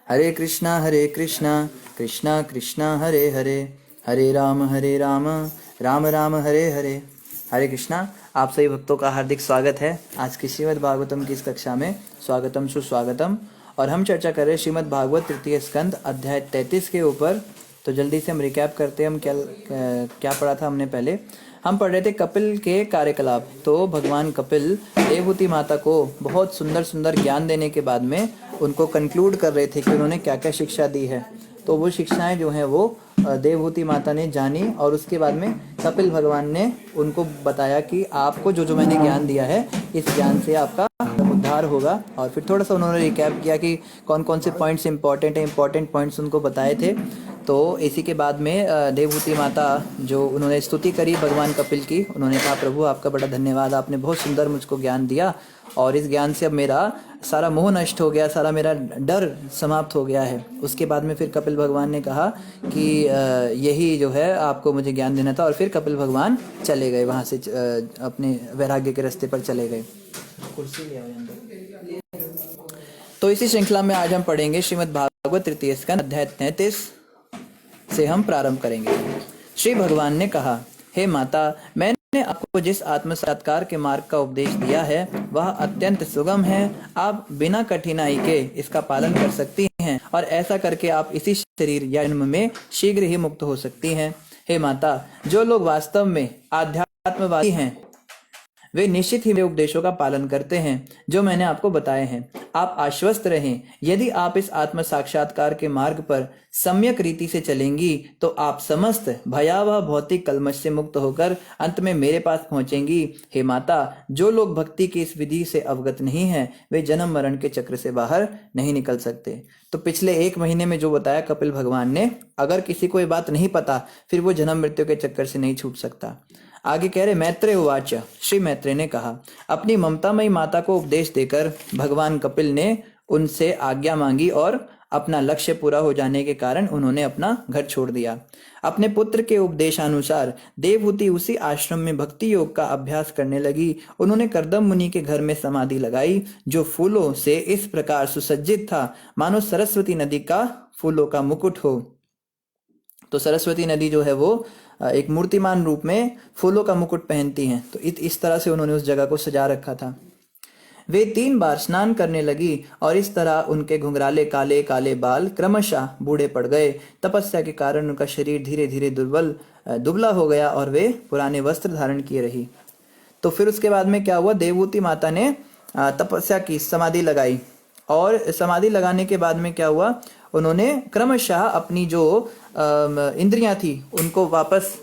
हरे कृष्णा कृष्णा कृष्णा हरे हरे, हरे राम राम राम हरे हरे। हरे कृष्णा। आप सभी भक्तों का हार्दिक स्वागत है आज की श्रीमद् भागवतम की इस कक्षा में। स्वागतम सुस्वागतम। और हम चर्चा कर रहे हैं श्रीमद् भागवत तृतीय स्कंद अध्याय 33 के ऊपर। तो जल्दी से हम रिकैप करते हैं। हम क्या पढ़ा था हमने पहले। हम पढ़ रहे थे कपिल के कार्यकलाप। तो भगवान कपिल देवहूति माता को बहुत सुंदर सुंदर ज्ञान देने के बाद में उनको कंक्लूड कर रहे थे कि उन्होंने क्या क्या शिक्षा दी है। तो वो शिक्षाएं जो हैं वो देवहूति माता ने जानी, और उसके बाद में कपिल भगवान ने उनको बताया कि आपको जो जो मैंने ज्ञान दिया है, इस ज्ञान से आपका उद्धार होगा। और फिर थोड़ा सा उन्होंने रिकैप किया कि कौन कौन से पॉइंट्स इंपॉर्टेंट हैं, इंपॉर्टेंट पॉइंट्स उनको बताए थे। तो इसी के बाद में देवहूति माता जो उन्होंने स्तुति करी भगवान कपिल की। उन्होंने कहा, प्रभु आपका बड़ा धन्यवाद, आपने बहुत सुंदर मुझको ज्ञान दिया, और इस ज्ञान से अब मेरा सारा मोह नष्ट हो गया, सारा मेरा डर समाप्त हो गया है। उसके बाद में फिर कपिल भगवान ने कहा कि यही जो है आपको मुझे ज्ञान देना था, और फिर कपिल भगवान चले गए वहाँ से, अपने वैराग्य के रास्ते पर चले गए। कुर्सी ले आओ अंदर। तो इसी श्रृंखला में आज हम पढ़ेंगे श्रीमद् भागवत तृतीय स्कंद अध्याय 33 से हम प्रारंभ करेंगे। श्री भगवान ने कहा, हे माता, मैंने आपको जिस आत्म साक्षात्कार के मार्ग का उपदेश दिया है वह अत्यंत सुगम है। आप बिना कठिनाई के इसका पालन कर सकती हैं, और ऐसा करके आप इसी शरीर या जन्म में शीघ्र ही मुक्त हो सकती हैं। हे माता, जो लोग वास्तव में आध्यात्मवादी हैं वे निश्चित ही मेरे उपदेशों का पालन करते हैं जो मैंने आपको बताए हैं। आप आश्वस्त रहें, यदि आप इस आत्म साक्षात्कार के मार्ग पर सम्यक रीति से चलेंगी तो आप समस्त भयावह भौतिक कलमश से मुक्त होकर अंत में मेरे पास पहुंचेंगी। हे माता, जो लोग भक्ति की इस विधि से अवगत नहीं हैं वे जन्म मरण के चक्र से बाहर नहीं निकल सकते। तो पिछले 1 महीने में जो बताया कपिल भगवान ने, अगर किसी को ये बात नहीं पता फिर वो जन्म मृत्यु के चक्कर से नहीं छूट सकता। आगे कह रहे, मैत्रेय उवाच, श्री मैत्रेय ने कहा। अपनी ममतामयी माता को उपदेश देकर भगवान कपिल ने उनसे आज्ञा मांगी, और अपना लक्ष्य पूरा हो जाने के कारण उन्होंने अपना घर छोड़ दिया। अपने पुत्र के उपदेशानुसार देवहूति उसी आश्रम में भक्ति योग का अभ्यास करने लगी। उन्होंने कर्दम मुनि के घर में समाधि लगाई, जो फूलों से इस प्रकार सुसज्जित था मानो सरस्वती नदी का फूलों का मुकुट हो। तो सरस्वती नदी जो है वो एक मूर्तिमान रूप में फूलों का मुकुट पहनती हैं। तो इस तरह से उन्होंने उस जगह को सजा रखा था। वे 3 बार स्नान करने लगी, और इस तरह उनके घुंघराले काले काले बाल क्रमशः बूढ़े पड़ गए। तपस्या के कारण उनका शरीर धीरे धीरे दुबला हो गया, और वे पुराने वस्त्र धारण किए रही। तो फिर उसके बाद में क्या हुआ, देवहूति माता ने तपस्या की, समाधि लगाई, और समाधि लगाने के बाद में क्या हुआ, उन्होंने क्रमशः अपनी जो इंद्रियां थी उनको वापस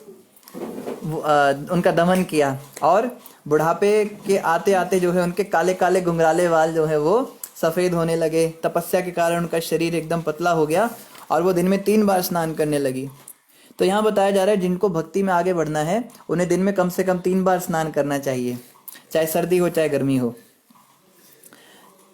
उनका दमन किया, और बुढ़ापे के आते आते जो है उनके काले काले घुंघराले बाल जो है वो सफेद होने लगे। तपस्या के कारण उनका शरीर एकदम पतला हो गया, और वो दिन में 3 बार स्नान करने लगी। तो यहाँ बताया जा रहा है, जिनको भक्ति में आगे बढ़ना है उन्हें दिन में कम से कम 3 बार स्नान करना चाहिए, चाहे सर्दी हो चाहे गर्मी हो।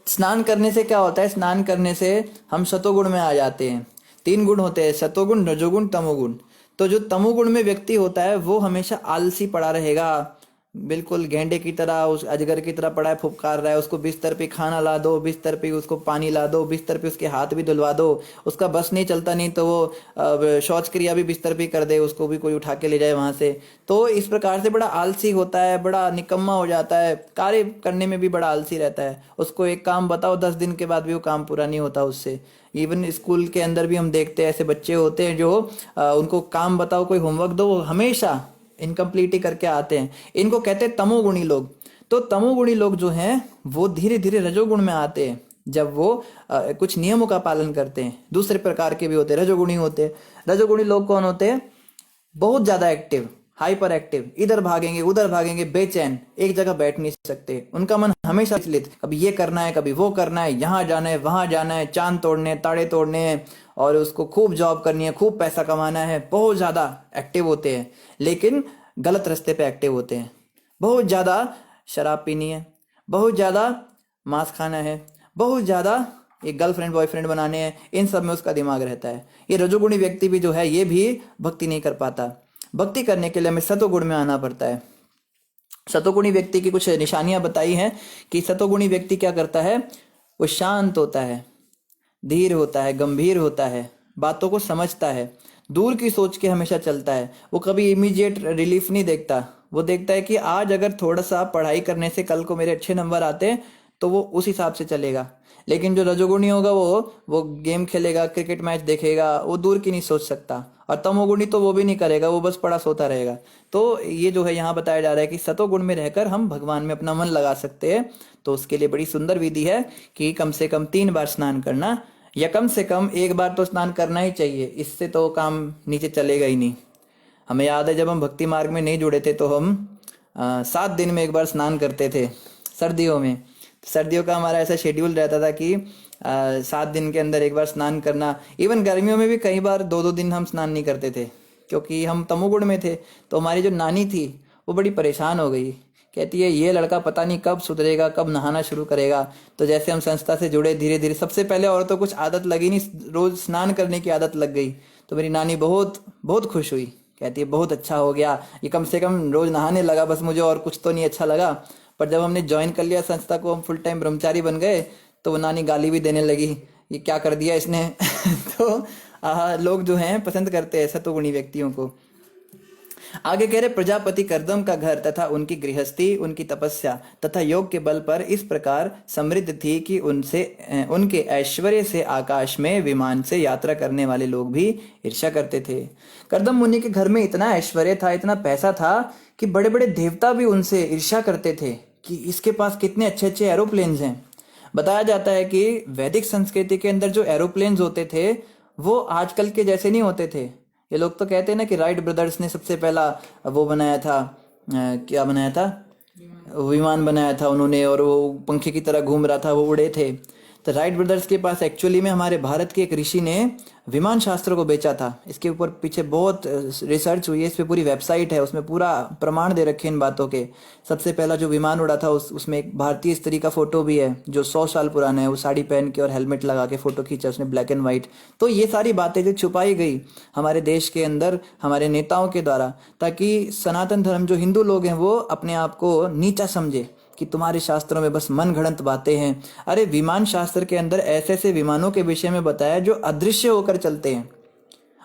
स्नान करने से क्या होता है, स्नान करने से हम सतोगुण में आ जाते हैं। 3 गुण होते हैं, सतोगुण, रजोगुण, तमोगुण। तो जो तमोगुण में व्यक्ति होता है वो हमेशा आलसी पड़ा रहेगा, बिल्कुल गेंडे की तरह, उस अजगर की तरह पड़ा है, फुफकार रहा है। उसको बिस्तर पे खाना ला दो, बिस्तर पे उसको पानी ला दो, बिस्तर पे उसके हाथ भी धुलवा दो, उसका बस नहीं चलता, नहीं तो वो शौच क्रिया भी बिस्तर पे कर दे, उसको भी कोई उठा के ले जाए वहां से। तो इस प्रकार से बड़ा आलसी होता है, बड़ा निकम्मा हो जाता है, कार्य करने में भी बड़ा आलसी रहता है। उसको एक काम बताओ 10 दिन के बाद भी वो काम पूरा नहीं होता उससे। इवन स्कूल के अंदर भी हम देखते हैं ऐसे बच्चे होते हैं जो उनको काम बताओ, कोई होमवर्क दो, वो हमेशा इनकम्प्लीट ही करके आते हैं। इनको कहते हैं तमोगुणी लोग। तो तमोगुणी लोग जो हैं वो धीरे धीरे रजोगुण में आते हैं जब वो कुछ नियमों का पालन करते हैं। दूसरे प्रकार के भी होते हैं, रजोगुणी होते हैं। रजोगुणी लोग कौन होते हैं, बहुत ज्यादा एक्टिव, हाइपर एक्टिव, इधर भागेंगे उधर भागेंगे, बेचैन, एक जगह बैठ नहीं सकते। उनका मन हमेशा विचलित, कभी ये करना है कभी वो करना है, यहाँ जाना है वहां जाना है, चांद तोड़ने हैं, ताड़े तोड़ने हैं, और उसको खूब जॉब करनी है, खूब पैसा कमाना है। बहुत ज्यादा एक्टिव होते हैं, लेकिन गलत रास्ते पे एक्टिव होते हैं। बहुत ज्यादा शराब पीनी है, बहुत ज्यादा मांस खाना है, बहुत ज्यादा एक गर्लफ्रेंड बॉयफ्रेंड बनाने हैं, इन सब में उसका दिमाग रहता है। ये रजोगुणी व्यक्ति भी जो है ये भी भक्ति नहीं कर पाता। भक्ति करने के लिए हमें सतोगुण में आना पड़ता है। सतोगुणी व्यक्ति की कुछ निशानियां बताई हैं कि सतोगुणी व्यक्ति क्या करता है, वो शांत होता है, धीर होता है, गंभीर होता है, बातों को समझता है, दूर की सोच के हमेशा चलता है। वो कभी इमीडिएट रिलीफ नहीं देखता, वो देखता है कि आज अगर थोड़ा सा पढ़ाई करने से कल को मेरे अच्छे नंबर आते हैं तो वो उस हिसाब से चलेगा। लेकिन जो रजोगुणी होगा वो गेम खेलेगा, क्रिकेट मैच देखेगा, वो दूर की नहीं सोच सकता। और तमोगुणी तो वो भी नहीं करेगा, वो बस पड़ा सोता रहेगा। तो ये जो है यहाँ बताया जा रहा है कि सतोगुण में रहकर हम भगवान में अपना मन लगा सकते हैं। तो उसके लिए बड़ी सुंदर विधि है कि कम से कम 3 बार स्नान करना, या कम से कम 1 बार तो स्नान करना ही चाहिए। इससे तो काम नीचे चलेगा ही नहीं। हमें याद है जब हम भक्ति मार्ग में नहीं जुड़े थे तो हम 7 दिन में 1 बार स्नान करते थे सर्दियों में। सर्दियों का हमारा ऐसा शेड्यूल रहता था कि 7 दिन के अंदर 1 बार स्नान करना। इवन गर्मियों में भी कई बार 2-2 दिन हम स्नान नहीं करते थे, क्योंकि हम तमोगुण में थे। तो हमारी जो नानी थी वो बड़ी परेशान हो गई, कहती है ये लड़का पता नहीं कब सुधरेगा, कब नहाना शुरू करेगा। तो जैसे हम संस्था से जुड़े धीरे धीरे, सबसे पहले और तो कुछ आदत लगी नहीं, रोज स्नान करने की आदत लग गई। तो मेरी नानी बहुत बहुत खुश हुई, कहती है बहुत अच्छा हो गया, ये कम से कम रोज नहाने लगा, बस मुझे और कुछ तो नहीं अच्छा लगा। पर जब हमने ज्वाइन कर लिया संस्था को, हम फुल टाइम ब्रह्मचारी बन गए, तो वो नानी गाली भी देने लगी, ये क्या कर दिया इसने। तो लोग जो हैं पसंद करते हैं सतोगुणी व्यक्तियों को। आगे कह रहे प्रजापति कर्दम का घर तथा उनकी गृहस्थी, उनकी तपस्या तथा योग के बल पर इस प्रकार समृद्ध थी कि उनके ऐश्वर्य से आकाश में विमान से यात्रा करने वाले लोग भी ईर्ष्या करते थे। कर्दम मुनि के घर में इतना ऐश्वर्य था, इतना पैसा था कि बड़े बड़े देवता भी उनसे ईर्ष्या करते थे कि इसके पास कितने अच्छे अच्छे एरोप्लेन्स हैं। बताया जाता है कि वैदिक संस्कृति के अंदर जो एरोप्लेन्स होते थे वो आजकल के जैसे नहीं होते थे। ये लोग तो कहते हैं ना कि राइट ब्रदर्स ने सबसे पहला वो बनाया था, क्या बनाया था, विमान बनाया था उन्होंने, और वो पंखे की तरह घूम रहा था, वो उड़े थे। तो राइट ब्रदर्स के पास एक्चुअली में हमारे भारत के एक ऋषि ने विमान शास्त्र को बेचा था। इसके ऊपर पीछे बहुत रिसर्च हुई है, इस पे पूरी वेबसाइट है, उसमें पूरा प्रमाण दे रखे इन बातों के। सबसे पहला जो विमान उड़ा था उसमें एक भारतीय स्त्री का फोटो भी है जो 100 साल पुराना है। वो साड़ी पहन के और हेलमेट लगा के फोटो खींचा उसने, ब्लैक एंड व्हाइट। तो ये सारी बातें जो छुपाई गई हमारे देश के अंदर हमारे नेताओं के द्वारा, ताकि सनातन धर्म जो हिंदू लोग हैं वो अपने आप को नीचा समझे कि तुम्हारे शास्त्रों में बस मन घड़ंत बातें हैं। अरे विमान शास्त्र के अंदर ऐसे ऐसे विमानों के विषय में बताया जो अदृश्य होकर चलते हैं,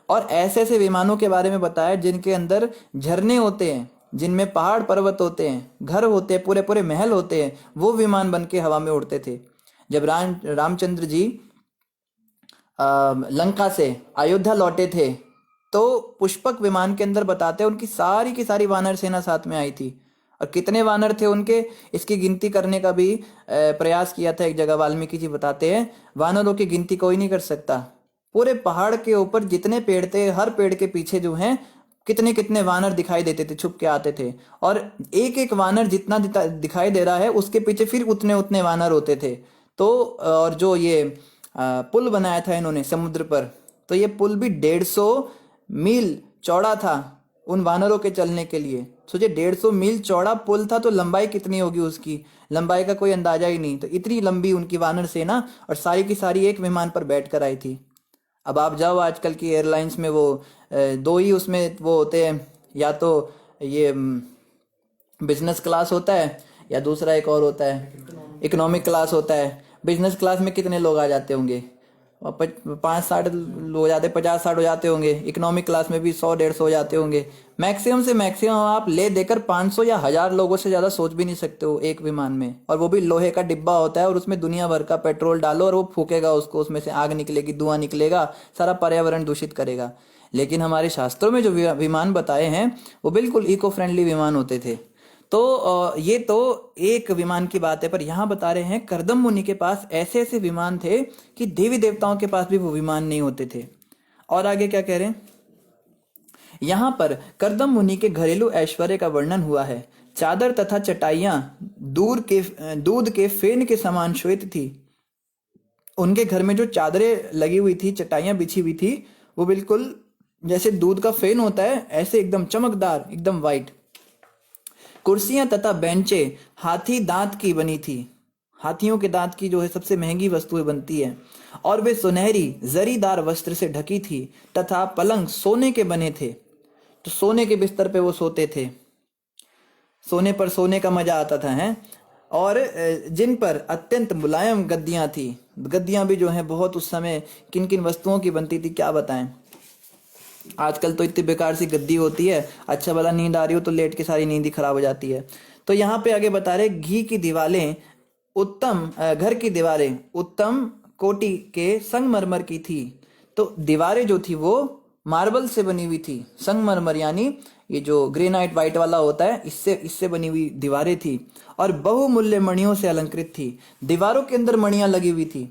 और ऐसे ऐसे विमानों के बारे में बताया जिनके अंदर झरने होते हैं, जिनमें पहाड़ पर्वत होते हैं, घर होते हैं, पूरे पूरे महल होते हैं। वो विमान बन के हवा में उड़ते थे। जब रामचंद्र जी लंका से अयोध्या लौटे थे तो पुष्पक विमान के अंदर बताते हैं उनकी सारी की सारी वानर सेना साथ में आई थी। और कितने वानर थे उनके, इसकी गिनती करने का भी प्रयास किया था एक जगह। वाल्मीकि जी बताते हैं वानरों की गिनती कोई नहीं कर सकता। पूरे पहाड़ के ऊपर जितने पेड़ थे, हर पेड़ के पीछे जो हैं कितने कितने वानर दिखाई देते थे, छुप के आते थे। और एक एक वानर जितना दिखाई दे रहा है उसके पीछे फिर उतने उतने वानर होते थे। तो और जो ये पुल बनाया था इन्होंने समुद्र पर, तो ये पुल भी 150 मील चौड़ा था उन वानरों के चलने के लिए। सोचिए 150 मील चौड़ा पुल था, तो लंबाई कितनी होगी उसकी, लंबाई का कोई अंदाजा ही नहीं। तो इतनी लंबी उनकी वानर सेना, और सारी की सारी एक विमान पर बैठ कर आई थी। अब आप जाओ आजकल की एयरलाइंस में, वो 2 ही उसमें वो होते हैं, या तो ये बिजनेस क्लास होता है या दूसरा एक और होता है इकोनॉमिक क्लास होता है। बिजनेस क्लास में कितने लोग आ जाते होंगे, 5-60 हो जाते, 50-60 हो जाते होंगे। इकोनॉमिक क्लास में भी 100-150 हो जाते होंगे। मैक्सिमम से मैक्सिमम आप ले देकर 500 या 1000 लोगों से ज़्यादा सोच भी नहीं सकते हो एक विमान में। और वो भी लोहे का डिब्बा होता है और उसमें दुनिया भर का पेट्रोल डालो और वो फूकेगा उसको, उसमें से आग निकलेगी, धुआं निकलेगा, सारा पर्यावरण दूषित करेगा। लेकिन हमारे शास्त्रों में जो विमान बताए हैं वो बिल्कुल इको फ्रेंडली विमान होते थे। तो ये तो एक विमान की बात है, पर यहाँ बता रहे हैं कर्दम मुनि के पास ऐसे ऐसे विमान थे कि देवी देवताओं के पास भी वो विमान नहीं होते थे। और आगे क्या कह रहे हैं, यहाँ पर कर्दम मुनि के घरेलू ऐश्वर्य का वर्णन हुआ है। चादर तथा चटाइयां दूध के फेन के समान श्वेत थी। उनके घर में जो चादरें लगी हुई थी, चटाइयां बिछी हुई थी, वो बिल्कुल जैसे दूध का फेन होता है ऐसे एकदम चमकदार, एकदम व्हाइट। कुर्सियां तथा बेंचे हाथी दांत की बनी थी। हाथियों के दांत की जो है सबसे महंगी वस्तुएं बनती है। और वे सुनहरी जरीदार वस्त्र से ढकी थी तथा पलंग सोने के बने थे। तो सोने के बिस्तर पे वो सोते थे, सोने पर सोने का मजा आता था है। और जिन पर अत्यंत मुलायम गद्दियां थी। गद्दियां भी जो हैं बहुत उस समय किन किन वस्तुओं की बनती थी क्या बताएं। आजकल तो इतनी बेकार सी गद्दी होती है, अच्छा भला नींद आ रही हो तो लेट के सारी नींद ही खराब हो जाती है। तो यहाँ पे आगे बता रहे घी की दीवारें उत्तम घर की दीवारें उत्तम कोटि के संगमरमर की थी। तो दीवारें जो थी वो मार्बल से बनी हुई थी। संगमरमर यानी ये जो ग्रेनाइट वाइट वाला होता है, इससे इससे बनी हुई दीवारें थी और बहुमूल्य मणियों से अलंकृत थी। दीवारों के अंदर मणियां लगी हुई थी।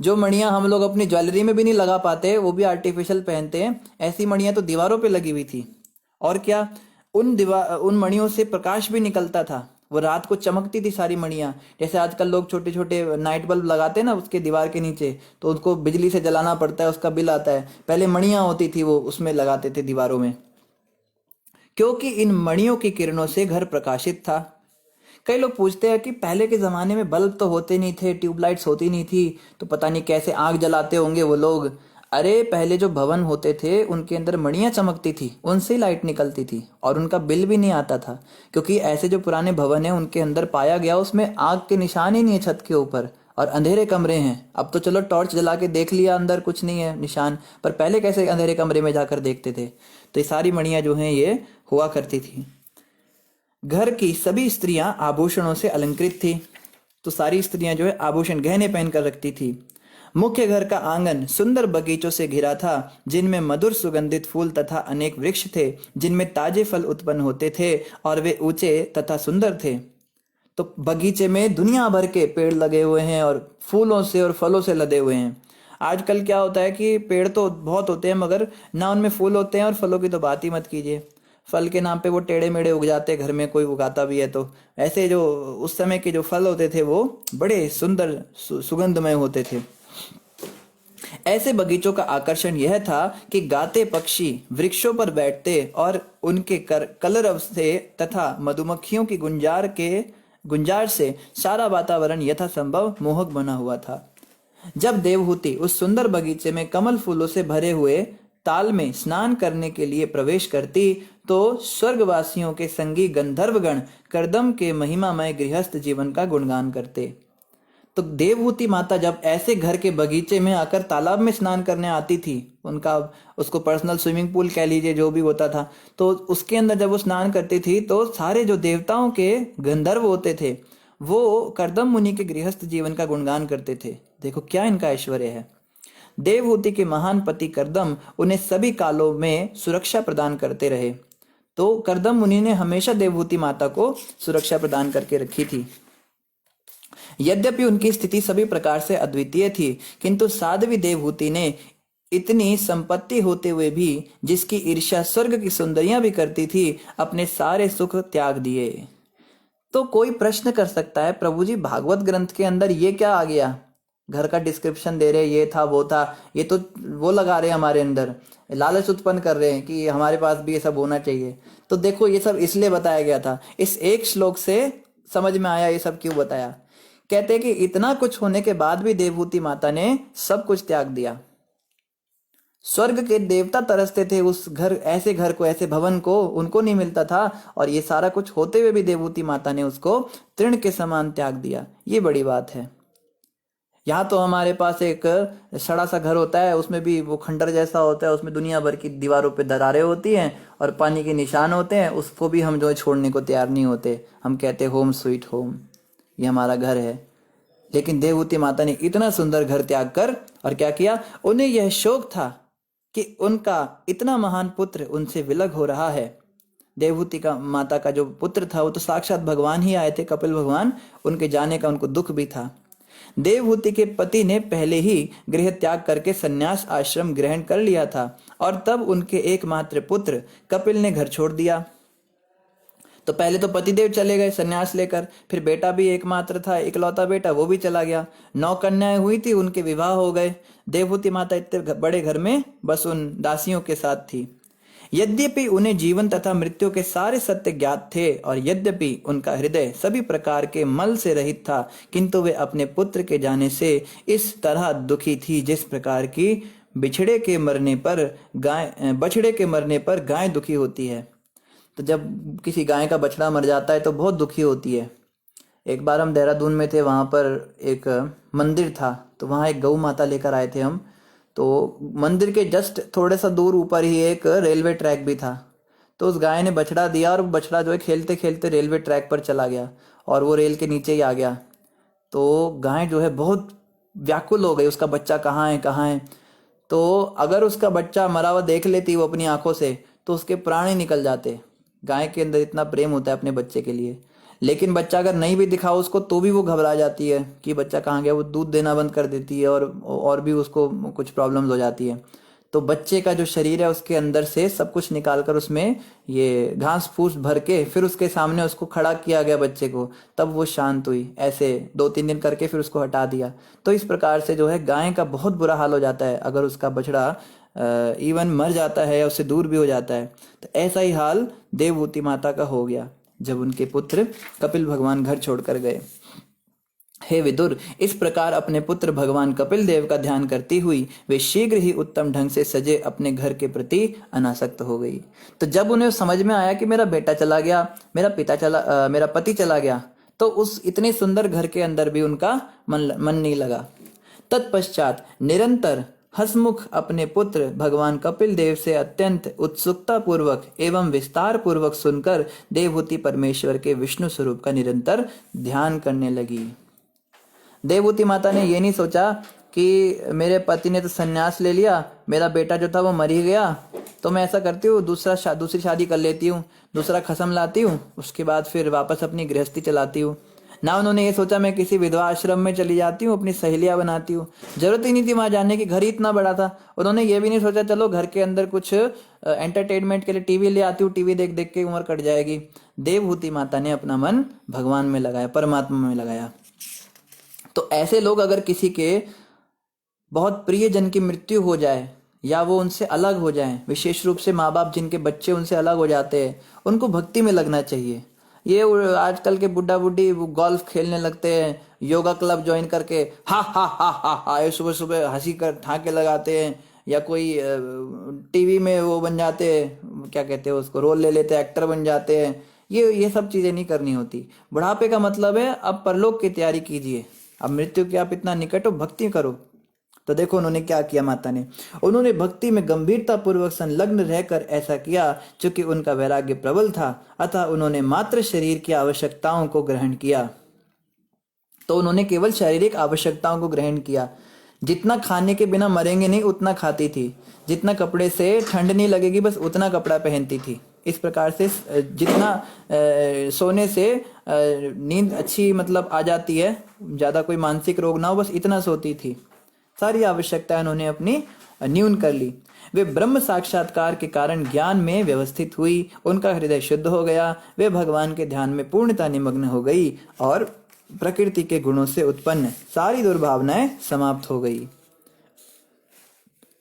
जो मणियां हम लोग अपनी ज्वेलरी में भी नहीं लगा पाते, वो भी आर्टिफिशियल पहनते हैं, ऐसी मणियां तो दीवारों पे लगी हुई थी। और क्या, उन मणियों से प्रकाश भी निकलता था। वो रात को चमकती थी सारी मणियां। जैसे आजकल लोग छोटे छोटे नाइट बल्ब लगाते हैं ना उसके दीवार के नीचे, तो उसको बिजली से जलाना पड़ता है, उसका बिल आता है। पहले मणियां होती थी, वो उसमें लगाते थे दीवारों में, क्योंकि इन मणियों की किरणों से घर प्रकाशित था। कई लोग पूछते हैं कि पहले के जमाने में बल्ब तो होते नहीं थे, ट्यूबलाइट्स होती नहीं थी, तो पता नहीं कैसे आग जलाते होंगे वो लोग। अरे पहले जो भवन होते थे उनके अंदर मणियां चमकती थी, उनसे लाइट निकलती थी और उनका बिल भी नहीं आता था। क्योंकि ऐसे जो पुराने भवन है उनके अंदर पाया गया उसमें आग के निशान ही नहीं है छत के ऊपर, और अंधेरे कमरे हैं। अब तो चलो टॉर्च जला के देख लिया, अंदर कुछ नहीं है निशान, पर पहले कैसे अंधेरे कमरे में जाकर देखते थे। तो ये सारी मणियां जो हैं ये हुआ करती थी। घर की सभी स्त्रियां आभूषणों से अलंकृत थी। तो सारी स्त्रियां जो है आभूषण गहने पहनकर रखती थी। मुख्य घर का आंगन सुंदर बगीचों से घिरा था, जिनमें मधुर सुगंधित फूल तथा अनेक वृक्ष थे, जिनमें ताजे फल उत्पन्न होते थे और वे ऊंचे तथा सुंदर थे। तो बगीचे में दुनिया भर के पेड़ लगे हुए हैं और फूलों से और फलों से लदे हुए हैं। आजकल क्या होता है कि पेड़ तो बहुत होते हैं मगर ना उनमें फूल होते हैं, और फलों की तो बात ही मत कीजिए। फल के नाम पे वो टेढ़े मेढ़े उग जाते हैं, घर में कोई उगाता भी है तो। ऐसे जो उस समय के जो फल होते थे वो बड़े सुंदर सुगंधमय होते थे। ऐसे बगीचों का आकर्षण यह था कि गाते पक्षी वृक्षों पर बैठते और उनके कलरव से तथा मधुमक्खियों की गुंजार से सारा वातावरण यथासंभव मोहक बना हुआ था। जब देवहूति उस सुंदर बगीचे में कमल फूलों से भरे हुए ताल में स्नान करने के लिए प्रवेश करती, तो स्वर्गवासियों के संगी गंधर्वगण करदम के महिमामय गृहस्थ जीवन का गुणगान करते। तो देवहूति माता जब ऐसे घर के बगीचे में आकर तालाब में स्नान करने आती थी, उनका उसको पर्सनल स्विमिंग पूल कह लीजिए जो भी होता था, तो उसके अंदर जब वो स्नान करती थी तो सारे जो देवताओं के गंधर्व होते थे वो करदम मुनि के गृहस्थ जीवन का गुणगान करते थे। देखो क्या इनका ऐश्वर्य है। देवहूति के महान पति करदम उन्हें सभी कालों में सुरक्षा प्रदान करते रहे। तो करदम मुनि ने हमेशा देवहूति माता को सुरक्षा प्रदान करके रखी थी। यद्यपि उनकी स्थिति सभी प्रकार से अद्वितीय थी, किंतु साध्वी देवहूति ने इतनी संपत्ति होते हुए भी, जिसकी ईर्ष्या स्वर्ग की सुंदरियां भी करती थी, अपने सारे सुख त्याग दिए। तो कोई प्रश्न कर सकता है, प्रभु जी भागवत ग्रंथ के अंदर ये क्या आ गया? घर का डिस्क्रिप्शन दे रहे, ये था वो था, ये तो वो लगा रहे हमारे अंदर, लालच उत्पन्न कर रहे हैं कि हमारे पास भी ये सब होना चाहिए। तो देखो ये सब इसलिए बताया गया था, इस एक श्लोक से समझ में आया ये सब क्यों बताया। कहते हैं कि इतना कुछ होने के बाद भी देवहूति माता ने सब कुछ त्याग दिया। स्वर्ग के देवता तरसते थे उस घर, ऐसे घर को, ऐसे भवन को, उनको नहीं मिलता था, और ये सारा कुछ होते हुए भी देवहूति माता ने उसको तृण के समान त्याग दिया। ये बड़ी बात है। यहाँ तो हमारे पास एक सड़ा सा घर होता है, उसमें भी वो खंडर जैसा होता है, उसमें दुनिया भर की दीवारों पे दरारें होती हैं और पानी के निशान होते हैं, उसको भी हम जो है छोड़ने को तैयार नहीं होते। हम कहते हैं होम स्वीट होम, ये हमारा घर है। लेकिन देवहूति माता ने इतना सुंदर घर त्याग कर और क्या किया, उन्हें यह शौक था कि उनका इतना महान पुत्र उनसे विलग हो रहा है। देवहूति का माता का जो पुत्र था वो तो साक्षात भगवान ही आए थे, कपिल भगवान, उनके जाने का उनको दुख भी था। देवहूति के पति ने पहले ही गृह त्याग करके सन्यास आश्रम ग्रहण कर लिया था और तब उनके एकमात्र पुत्र कपिल ने घर छोड़ दिया। तो पहले तो पतिदेव चले गए सन्यास लेकर, फिर बेटा भी एकमात्र था, इकलौता बेटा, वो भी चला गया। 9 कन्याएं हुई थी, उनके विवाह हो गए। देवहूति माता इतने बड़े घर में बस उन दासियों के साथ थी। यद्यपि उन्हें जीवन तथा मृत्यु के सारे सत्य ज्ञात थे और यद्यपि उनका हृदय सभी प्रकार के मल से रहित था, किंतु वे अपने पुत्र के जाने से इस तरह दुखी थी जिस प्रकार की बछड़े के मरने पर गाय दुखी होती है। तो जब किसी गाय का बछड़ा मर जाता है तो बहुत दुखी होती है। एक बार हम देहरादून में थे, वहाँ पर एक मंदिर था, तो वहाँ एक गौ माता लेकर आए थे हम। तो मंदिर के जस्ट थोड़ा सा दूर ऊपर ही एक रेलवे ट्रैक भी था। तो उस गाय ने बछड़ा दिया और वो बछड़ा जो है खेलते खेलते रेलवे ट्रैक पर चला गया और वो रेल के नीचे ही आ गया। तो गाय जो है बहुत व्याकुल हो गई, उसका बच्चा कहाँ है कहाँ है। तो अगर उसका बच्चा मरा हुआ देख लेती वो अपनी आंखों से, तो उसके प्राण ही निकल जाते। गाय के अंदर इतना प्रेम होता है अपने बच्चे के लिए। लेकिन बच्चा अगर नहीं भी दिखा उसको तो भी वो घबरा जाती है कि बच्चा कहाँ गया, वो दूध देना बंद कर देती है और भी उसको कुछ प्रॉब्लम्स हो जाती है। तो बच्चे का जो शरीर है उसके अंदर से सब कुछ निकाल कर उसमें ये घास फूस भर के फिर उसके सामने उसको खड़ा किया गया बच्चे को, तब वो शांत हुई। ऐसे 2-3 दिन करके फिर उसको हटा दिया। तो इस प्रकार से जो है गाय का बहुत बुरा हाल हो जाता है अगर उसका बछड़ा इवन मर जाता है या उससे दूर भी हो जाता है। तो ऐसा ही हाल देवहूति माता का हो गया जब उनके पुत्र कपिल भगवान घर छोड़कर गए। हे विदुर, इस प्रकार अपने पुत्र भगवान कपिल देव का ध्यान करती हुई वे शीघ्र ही उत्तम ढंग से सजे अपने घर के प्रति अनासक्त हो गई। तो जब उन्हें समझ में आया कि मेरा बेटा चला गया, मेरा पति चला गया, तो उस इतने सुंदर घर के अंदर भी उनका मन नहीं लगा। तत्पश्चात निरंतर हसमुख अपने पुत्र भगवान कपिल देव से अत्यंत उत्सुकता पूर्वक एवं विस्तार पूर्वक सुनकर देवहूति परमेश्वर के विष्णु स्वरूप का निरंतर ध्यान करने लगी। देवहूति माता ने ये नहीं सोचा कि मेरे पति ने तो संन्यास ले लिया, मेरा बेटा जो था वो मर ही गया, तो मैं ऐसा करती हूँ दूसरी शादी कर लेती हूँ, दूसरा खसम लाती हूँ, उसके बाद फिर वापस अपनी गृहस्थी चलाती हूँ। ना उन्होंने ये सोचा मैं किसी विधवा आश्रम में चली जाती हूँ, अपनी सहेलियां बनाती हूँ। जरूरत ही नहीं थी वहां जाने की, घर ही इतना बड़ा था। उन्होंने ये भी नहीं सोचा चलो घर के अंदर कुछ एंटरटेनमेंट के लिए टीवी ले आती हूँ, टीवी देख देख के उम्र कट जाएगी। देवहूति माता ने अपना मन भगवान में लगाया, परमात्मा में लगाया। तो ऐसे लोग अगर किसी के बहुत प्रिय जन की मृत्यु हो जाए या वो उनसे अलग हो जाएं, विशेष रूप से माँ बाप जिनके बच्चे उनसे अलग हो जाते हैं, उनको भक्ति में लगना चाहिए। ये आजकल के बुढ़ा बुढ़ी गोल्फ खेलने लगते हैं, योगा क्लब ज्वाइन करके हा हा हा हा हा सुबह सुबह हंसी कर ठाके लगाते हैं, या कोई टीवी में वो बन जाते हैं, क्या कहते हैं उसको, रोल ले लेते हैं, एक्टर बन जाते हैं। ये सब चीजें नहीं करनी होती। बुढ़ापे का मतलब है अब परलोक की तैयारी कीजिए, अब मृत्यु के आप इतना निकट हो, भक्ति करो। तो देखो उन्होंने क्या किया माता ने, उन्होंने भक्ति में गंभीरता पूर्वक संलग्न रहकर ऐसा किया। चूंकि उनका वैराग्य प्रबल था, अतः उन्होंने मात्र शरीर की आवश्यकताओं को ग्रहण किया। तो उन्होंने केवल शारीरिक आवश्यकताओं को ग्रहण किया। जितना खाने के बिना मरेंगे नहीं उतना खाती थी, जितना कपड़े से ठंड नहीं लगेगी बस उतना कपड़ा पहनती थी। इस प्रकार से जितना सोने से नींद अच्छी मतलब आ जाती है, ज्यादा कोई मानसिक रोग ना हो, बस इतना सोती थी। सारी आवश्यकताएं उन्होंने अपनी न्यून कर ली। वे ब्रह्म साक्षात्कार के कारण ज्ञान में व्यवस्थित हुई, उनका हृदय शुद्ध हो गया, वे भगवान के ध्यान में पूर्णता निमग्न हो गई और प्रकृति के गुणों से उत्पन्न सारी दुर्भावनाएं समाप्त हो गई।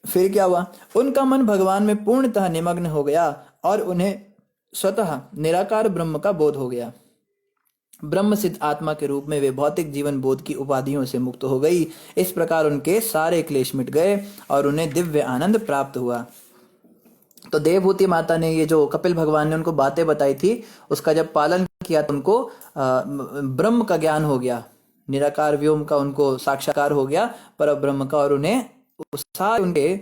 फिर क्या हुआ, उनका मन भगवान में पूर्णतः निमग्न हो गया और उन्हें स्वतः निराकार ब्रह्म का बोध हो गया। ब्रह्म सिद्ध आत्मा के रूप में वे भौतिक जीवन बोध की उपाधियों से मुक्त हो गई। इस प्रकार उनके सारे क्लेश मिट गए और उन्हें दिव्य आनंद प्राप्त हुआ। तो देवहूति माता ने ये जो कपिल भगवान ने उनको बातें बताई थी, उसका जब पालन किया तो उनको ब्रह्म का ज्ञान हो गया, निराकार व्योम का उनको साक्षात्कार हो गया, पर ब्रह्म का, और उन्हें सारे उनके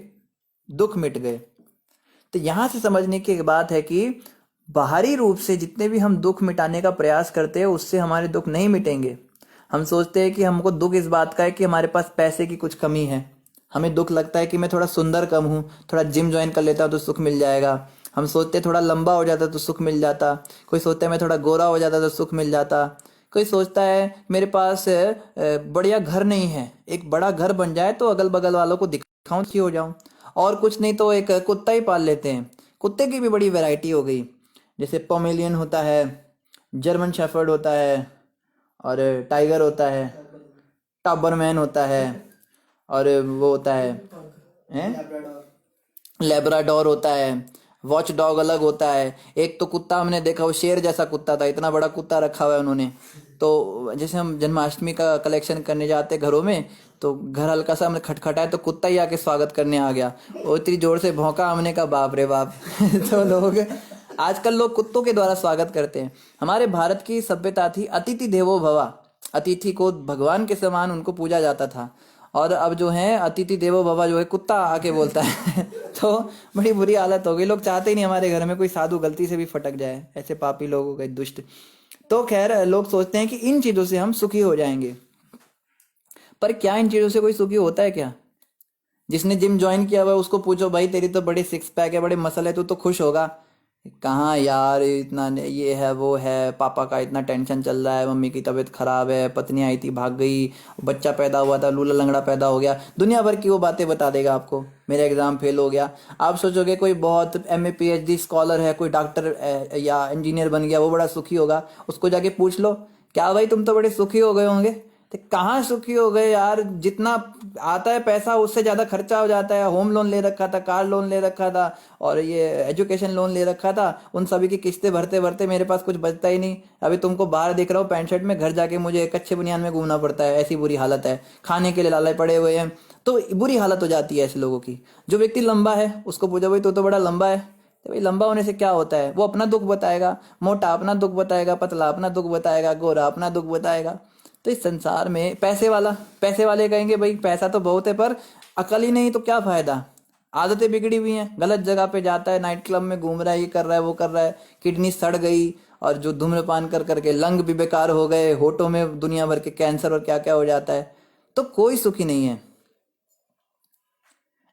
दुख मिट गए। तो यहां से समझने की बात है कि बाहरी रूप से जितने भी हम दुख मिटाने का प्रयास करते हैं उससे हमारे दुख नहीं मिटेंगे। हम सोचते हैं कि हमको दुख इस बात का है कि हमारे पास पैसे की कुछ कमी है, हमें दुख लगता है कि मैं थोड़ा सुंदर कम हूँ, थोड़ा जिम ज्वाइन कर लेता तो सुख मिल जाएगा। हम सोचते हैं थोड़ा लंबा हो जाता तो सुख मिल जाता, कोई सोचता है मैं थोड़ा गोरा हो जाता तो सुख मिल जाता, कोई सोचता है मेरे पास बढ़िया घर नहीं है, एक बड़ा घर बन जाए तो अगल बगल वालों को दिखाऊं कि हो जाऊं, और कुछ नहीं तो एक कुत्ता ही पाल लेते हैं। कुत्ते की भी बड़ी वैरायटी हो गई, जैसे पोमेलियन होता है, जर्मन शेफर्ड होता है, और टाइगर होता है, टाबरमैन होता है, और वो होता है लेब्राडोर होता है, वॉच डॉग अलग होता है। एक तो कुत्ता हमने देखा वो शेर जैसा कुत्ता था, इतना बड़ा कुत्ता रखा हुआ है उन्होंने। तो जैसे हम जन्माष्टमी का कलेक्शन करने जाते घरों में, तो घर हल्का सा हमने खटखटाया तो कुत्ता ही आके स्वागत करने आ गया, वो इतनी जोर से भौंका, हमने कहा बाप रे बाप। तो लोग आजकल लोग कुत्तों के द्वारा स्वागत करते हैं। हमारे भारत की सभ्यता थी अतिथि देवो भव, अतिथि को भगवान के समान उनको पूजा जाता था। और अब जो है अतिथि देवो भव जो है कुत्ता आके बोलता है तो बड़ी बुरी हालत हो गई। लोग चाहते ही नहीं हमारे घर में कोई साधु गलती से भी फटक जाए, ऐसे पापी लोगों के दुष्ट। तो खैर लोग सोचते हैं कि इन चीजों से हम सुखी हो जाएंगे, पर क्या इन चीजों से कोई सुखी होता है क्या? जिसने जिम ज्वाइन किया हुआ है उसको पूछो भाई तेरी तो बड़े सिक्स पैक है, बड़े मसल है, तू तो खुश होगा? कहाँ यार, इतना ये है वो है, पापा का इतना टेंशन चल रहा है, मम्मी की तबीयत खराब है, पत्नी आई थी भाग गई, बच्चा पैदा हुआ था लूला लंगड़ा पैदा हो गया, दुनिया भर की वो बातें बता देगा आपको। मेरा एग्जाम फेल हो गया। आप सोचोगे कोई बहुत MA PhD स्कॉलर है, कोई डॉक्टर या इंजीनियर बन गया, वो बड़ा सुखी होगा। उसको जाके पूछ लो क्या भाई तुम तो बड़े सुखी हो गए होंगे? तो कहाँ सुखी हो गए यार, जितना आता है पैसा उससे ज्यादा खर्चा हो जाता है। होम लोन ले रखा था, कार लोन ले रखा था, और ये एजुकेशन लोन ले रखा था, उन सभी की किस्तें भरते भरते मेरे पास कुछ बचता ही नहीं। अभी तुमको बाहर देख रहा हूँ पैंट शर्ट में, घर जाके मुझे एक अच्छे बनियान में घूमना पड़ता है, ऐसी बुरी हालत है। खाने के लिए लाले पड़े हुए हैं, तो बुरी हालत हो जाती है ऐसे लोगों की। जो व्यक्ति लंबा है उसको पूछो भाई तो बड़ा लंबा है, तो भाई लंबा होने से क्या होता है? वो अपना दुख बताएगा, मोटा अपना दुख बताएगा, पतला अपना दुख बताएगा, गोरा अपना दुख बताएगा। तो इस संसार में पैसे वाले कहेंगे भाई पैसा तो बहुत है पर अकल ही नहीं, तो क्या फायदा? आदतें बिगड़ी हुई हैं, गलत जगह पे जाता है, नाइट क्लब में घूम रहा है, ये कर रहा है वो कर रहा है, किडनी सड़ गई, और जो धूम्रपान कर करके लंग भी बेकार हो गए, होठों में दुनिया भर के कैंसर और क्या क्या हो जाता है। तो कोई सुखी नहीं है।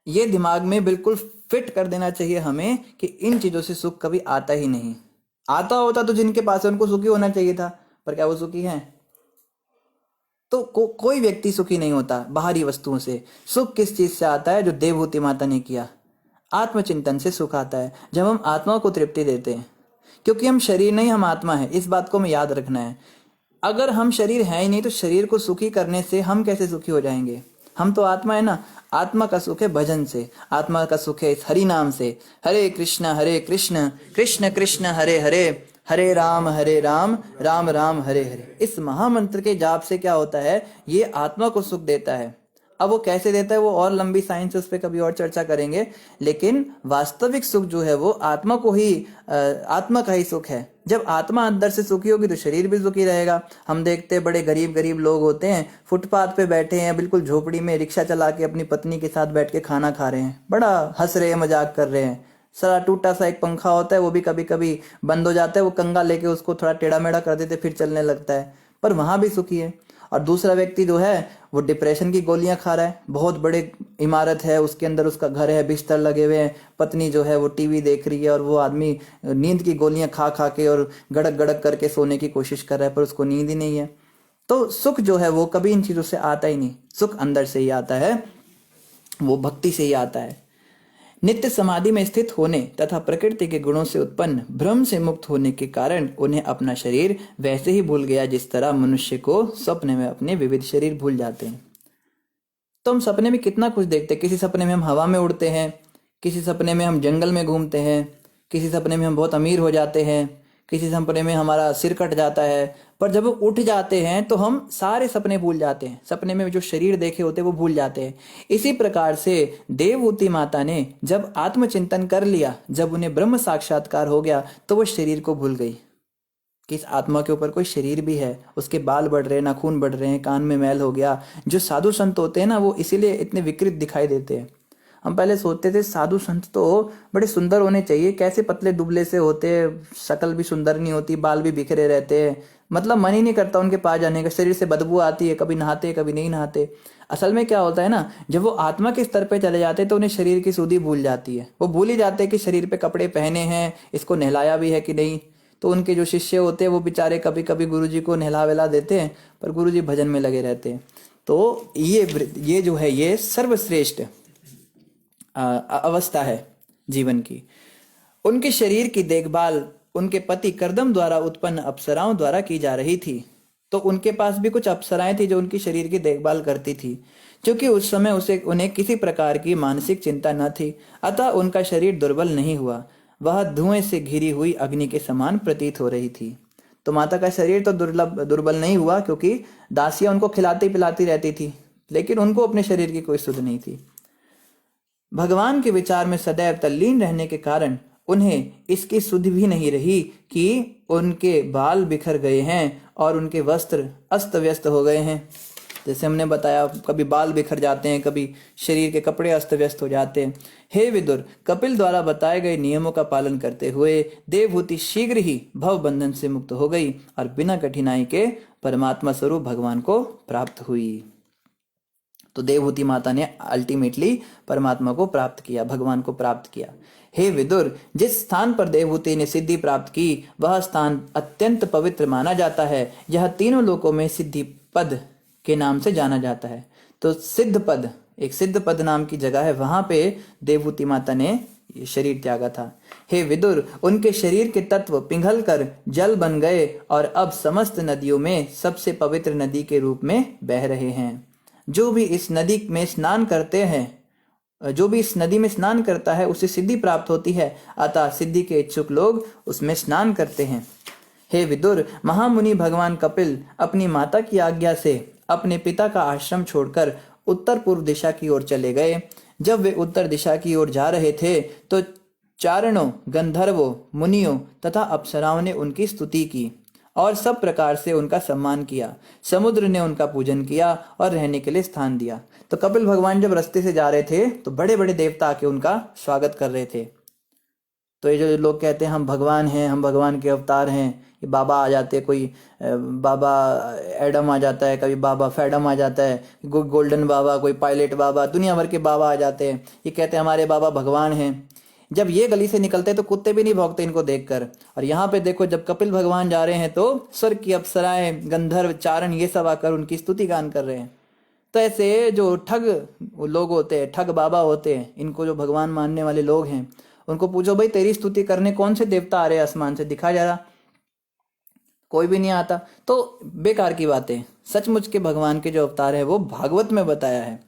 ये दिमाग में बिल्कुल फिट कर देना चाहिए हमें कि इन चीजों से सुख कभी आता ही नहीं। आता होता तो जिनके पास है उनको सुखी होना चाहिए था, पर क्या वो सुखी हैं? तो कोई व्यक्ति सुखी नहीं होता बाहरी वस्तुओं से। सुख किस चीज से आता है? जो देवहूति माता ने किया, आत्मचिंतन से सुख आता है, जब हम आत्मा को तृप्ति देते हैं। क्योंकि हम शरीर नहीं, हम आत्मा है, इस बात को हमें याद रखना है। अगर हम शरीर है ही नहीं तो शरीर को सुखी करने से हम कैसे सुखी हो जाएंगे? हम तो आत्मा है ना। आत्मा का सुख है भजन से, आत्मा का सुख है इस हरि नाम से। हरे कृष्ण कृष्ण कृष्ण हरे हरे, हरे राम राम राम हरे हरे। इस महामंत्र के जाप से क्या होता है? ये आत्मा को सुख देता है। अब वो कैसे देता है वो और लंबी साइंस उस पर कभी और चर्चा करेंगे, लेकिन वास्तविक सुख जो है वो आत्मा का ही सुख है। जब आत्मा अंदर से सुखी होगी तो शरीर भी सुखी रहेगा। हम देखते हैं बड़े गरीब लोग होते हैं, फुटपाथ पे बैठे हैं, बिल्कुल झोपड़ी में रिक्शा चला के अपनी पत्नी के साथ बैठ के खाना खा रहे हैं, बड़ा हंस रहे हैं, मजाक कर रहे हैं। सारा टूटा सा एक पंखा होता है, वो भी कभी कभी बंद हो जाता है, वो कंगा लेके उसको थोड़ा टेढ़ा मेढ़ा कर देते, फिर चलने लगता है, पर वहां भी सुखी है। और दूसरा व्यक्ति जो है वो डिप्रेशन की गोलियां खा रहा है, बहुत बड़े इमारत है, उसके अंदर उसका घर है, बिस्तर लगे हुए हैं, पत्नी जो है वो टीवी देख रही है, और वो आदमी नींद की गोलियां खा खा के और गड़क गड़क करके सोने की कोशिश कर रहा है, पर उसको नींद ही नहीं है। तो सुख जो है वो कभी इन चीजों से आता ही नहीं। सुख अंदर से ही आता है, वो भक्ति से ही आता है। नित्य समाधि में स्थित होने तथा प्रकृति के गुणों से उत्पन्न भ्रम से मुक्त होने के कारण उन्हें अपना शरीर वैसे ही भूल गया जिस तरह मनुष्य को सपने में अपने विविध शरीर भूल जाते हैं। तो हम सपने में कितना कुछ देखते हैं। किसी सपने में हम हवा में उड़ते हैं, किसी सपने में हम जंगल में घूमते हैं, किसी सपने में हम बहुत अमीर हो जाते हैं, किसी सपने में हमारा सिर कट जाता है। पर जब उठ जाते हैं तो हम सारे सपने भूल जाते हैं, सपने में जो शरीर देखे होते हैं वो भूल जाते हैं। इसी प्रकार से देवहूति माता ने जब आत्मचिंतन कर लिया, जब उन्हें ब्रह्म साक्षात्कार हो गया, तो वो शरीर को भूल गई कि इस आत्मा के ऊपर कोई शरीर भी है, उसके बाल बढ़ रहे हैं, नाखून बढ़ रहे हैं, कान में मैल हो गया। जो साधु संत होते हैं ना वो इसीलिए इतने विकृत दिखाई देते हैं। हम पहले सोचते थे साधु संत तो बड़े सुंदर होने चाहिए, कैसे पतले दुबले से होते, शक्ल भी सुंदर नहीं होती, बाल भी बिखरे रहते हैं, मतलब मन ही नहीं करता उनके पास जाने का, शरीर से बदबू आती है, कभी नहाते कभी नहीं नहाते। असल में क्या होता है ना, जब वो आत्मा के स्तर पे चले जाते हैं तो उन्हें शरीर की सुधि भूल जाती है। वो भूल ही जाते हैं कि शरीर पे कपड़े पहने हैं, इसको नहलाया भी है कि नहीं। तो उनके जो शिष्य होते हैं वो बेचारे कभी कभी गुरुजी को नहला वेला देते हैं, पर गुरुजी भजन में लगे रहते हैं। तो ये जो है ये सर्वश्रेष्ठ अवस्था है जीवन की। उनके शरीर की देखभाल उनके पति करदम द्वारा उत्पन्न अप्सराओं द्वारा की जा रही थी। तो उनके पास भी कुछ अप्सराएं थी जो उनकी शरीर की देखभाल करती थी। क्योंकि उस समय उन्हें किसी प्रकार की मानसिक चिंता न थी, अतः उनका शरीर दुर्बल नहीं हुआ, वह धुएं से घिरी हुई अग्नि के समान प्रतीत हो रही थी। तो माता का शरीर तो दुर्बल नहीं हुआ, क्योंकि दासियां उनको खिलाती पिलाती रहती थी, लेकिन उनको अपने शरीर की कोई सुध नहीं थी। भगवान के विचार में सदैव तल्लीन रहने के कारण उन्हें इसकी सुध भी नहीं रही कि उनके बाल बिखर गए हैं और उनके वस्त्र अस्त व्यस्त हो गए हैं। जैसे हमने बताया, कभी बाल बिखर जाते हैं, कभी शरीर के कपड़े अस्त व्यस्त हो जाते हैं। हे विदुर, कपिल द्वारा बताए गए नियमों का पालन करते हुए देवहूति शीघ्र ही भव बंधन से मुक्त हो गई और बिना कठिनाई के परमात्मा स्वरूप भगवान को प्राप्त हुई। तो देवहूति माता ने अल्टीमेटली परमात्मा को प्राप्त किया, भगवान को प्राप्त किया। हे विदुर, जिस स्थान पर देवहूति ने सिद्धि प्राप्त की वह स्थान अत्यंत पवित्र माना जाता है। यह तीनों लोकों में सिद्धि पद के नाम से जाना जाता है। तो सिद्ध पद, एक सिद्ध पद नाम की जगह है, वहां पे देवहूति माता ने शरीर त्यागा था। हे विदुर, उनके शरीर के तत्व पिघल कर जल बन गए और अब समस्त नदियों में सबसे पवित्र नदी के रूप में बह रहे हैं। जो भी इस नदी में स्नान करते हैं, जो भी इस नदी में स्नान करता है उसे सिद्धि प्राप्त होती है, अतः सिद्धि के इच्छुक लोग उसमें स्नान करते हैं। हे विदुर, महामुनि भगवान कपिल अपनी माता की आज्ञा से अपने पिता का आश्रम छोड़कर उत्तर पूर्व दिशा की ओर चले गए। जब वे उत्तर दिशा की ओर जा रहे थे तो चारणों, गंधर्वों, मुनियों तथा अप्सराओं ने उनकी स्तुति की और सब प्रकार से उनका सम्मान किया। समुद्र ने उनका पूजन किया और रहने के लिए स्थान दिया। तो कपिल भगवान जब रास्ते से जा रहे थे तो बड़े बड़े देवता आके उनका स्वागत कर रहे थे। तो ये जो लोग कहते हैं हम भगवान हैं, हम भगवान के अवतार हैं, ये बाबा आ जाते हैं, कोई बाबा एडम आ जाता है, कभी बाबा फैडम आ जाता है, गोल्डन बाबा, कोई पायलट बाबा, दुनिया भर के बाबा आ जाते हैं। ये कहते हैं हमारे बाबा भगवान हैं। जब ये गली से निकलते तो कुत्ते भी नहीं भौंकते इनको देखकर। और यहाँ पे देखो, जब कपिल भगवान जा रहे हैं तो स्वर्ग की अप्सराएं, गंधर्व, चारण ये सब आकर उनकी स्तुति गान कर रहे हैं। तो ऐसे जो ठग लोग होते हैं, ठग बाबा होते हैं, इनको जो भगवान मानने वाले लोग हैं, उनको पूछो भाई तेरी स्तुति करने कौन से देवता आ रहे हैं आसमान से, दिखा जरा। कोई भी नहीं आता। तो बेकार की बातें। सचमुच के भगवान के जो अवतार है वो भागवत में बताया है।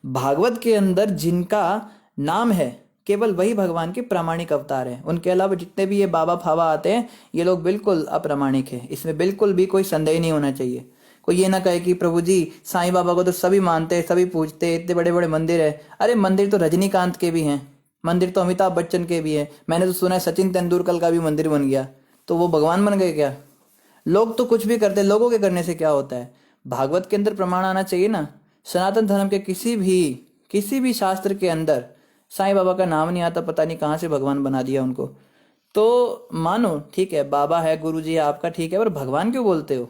भागवत के अंदर जिनका नाम है केवल वही भगवान के प्रामाणिक अवतार हैं। उनके अलावा जितने भी ये बाबा फावा आते हैं ये लोग बिल्कुल अप्रामाणिक है। इसमें बिल्कुल भी कोई संदेह नहीं होना चाहिए। कोई ये ना कहे कि प्रभु जी साईं बाबा को तो सभी मानते हैं, सभी पूजते हैं, इतने बड़े बड़े मंदिर है। अरे मंदिर तो रजनीकांत के भी हैं, मंदिर तो अमिताभ बच्चन के भी है। मैंने तो सुना है सचिन तेंदुलकर का भी मंदिर बन गया। तो वो भगवान बन गए क्या? लोग तो कुछ भी करते, लोगों के करने से क्या होता है? भागवत के अंदर प्रमाण आना चाहिए ना। सनातन धर्म के किसी भी शास्त्र के अंदर साईं बाबा का नाम नहीं आता, पता नहीं कहाँ से भगवान बना दिया उनको। तो मानो ठीक है बाबा है, गुरु जी है आपका, ठीक है, पर भगवान क्यों बोलते हो?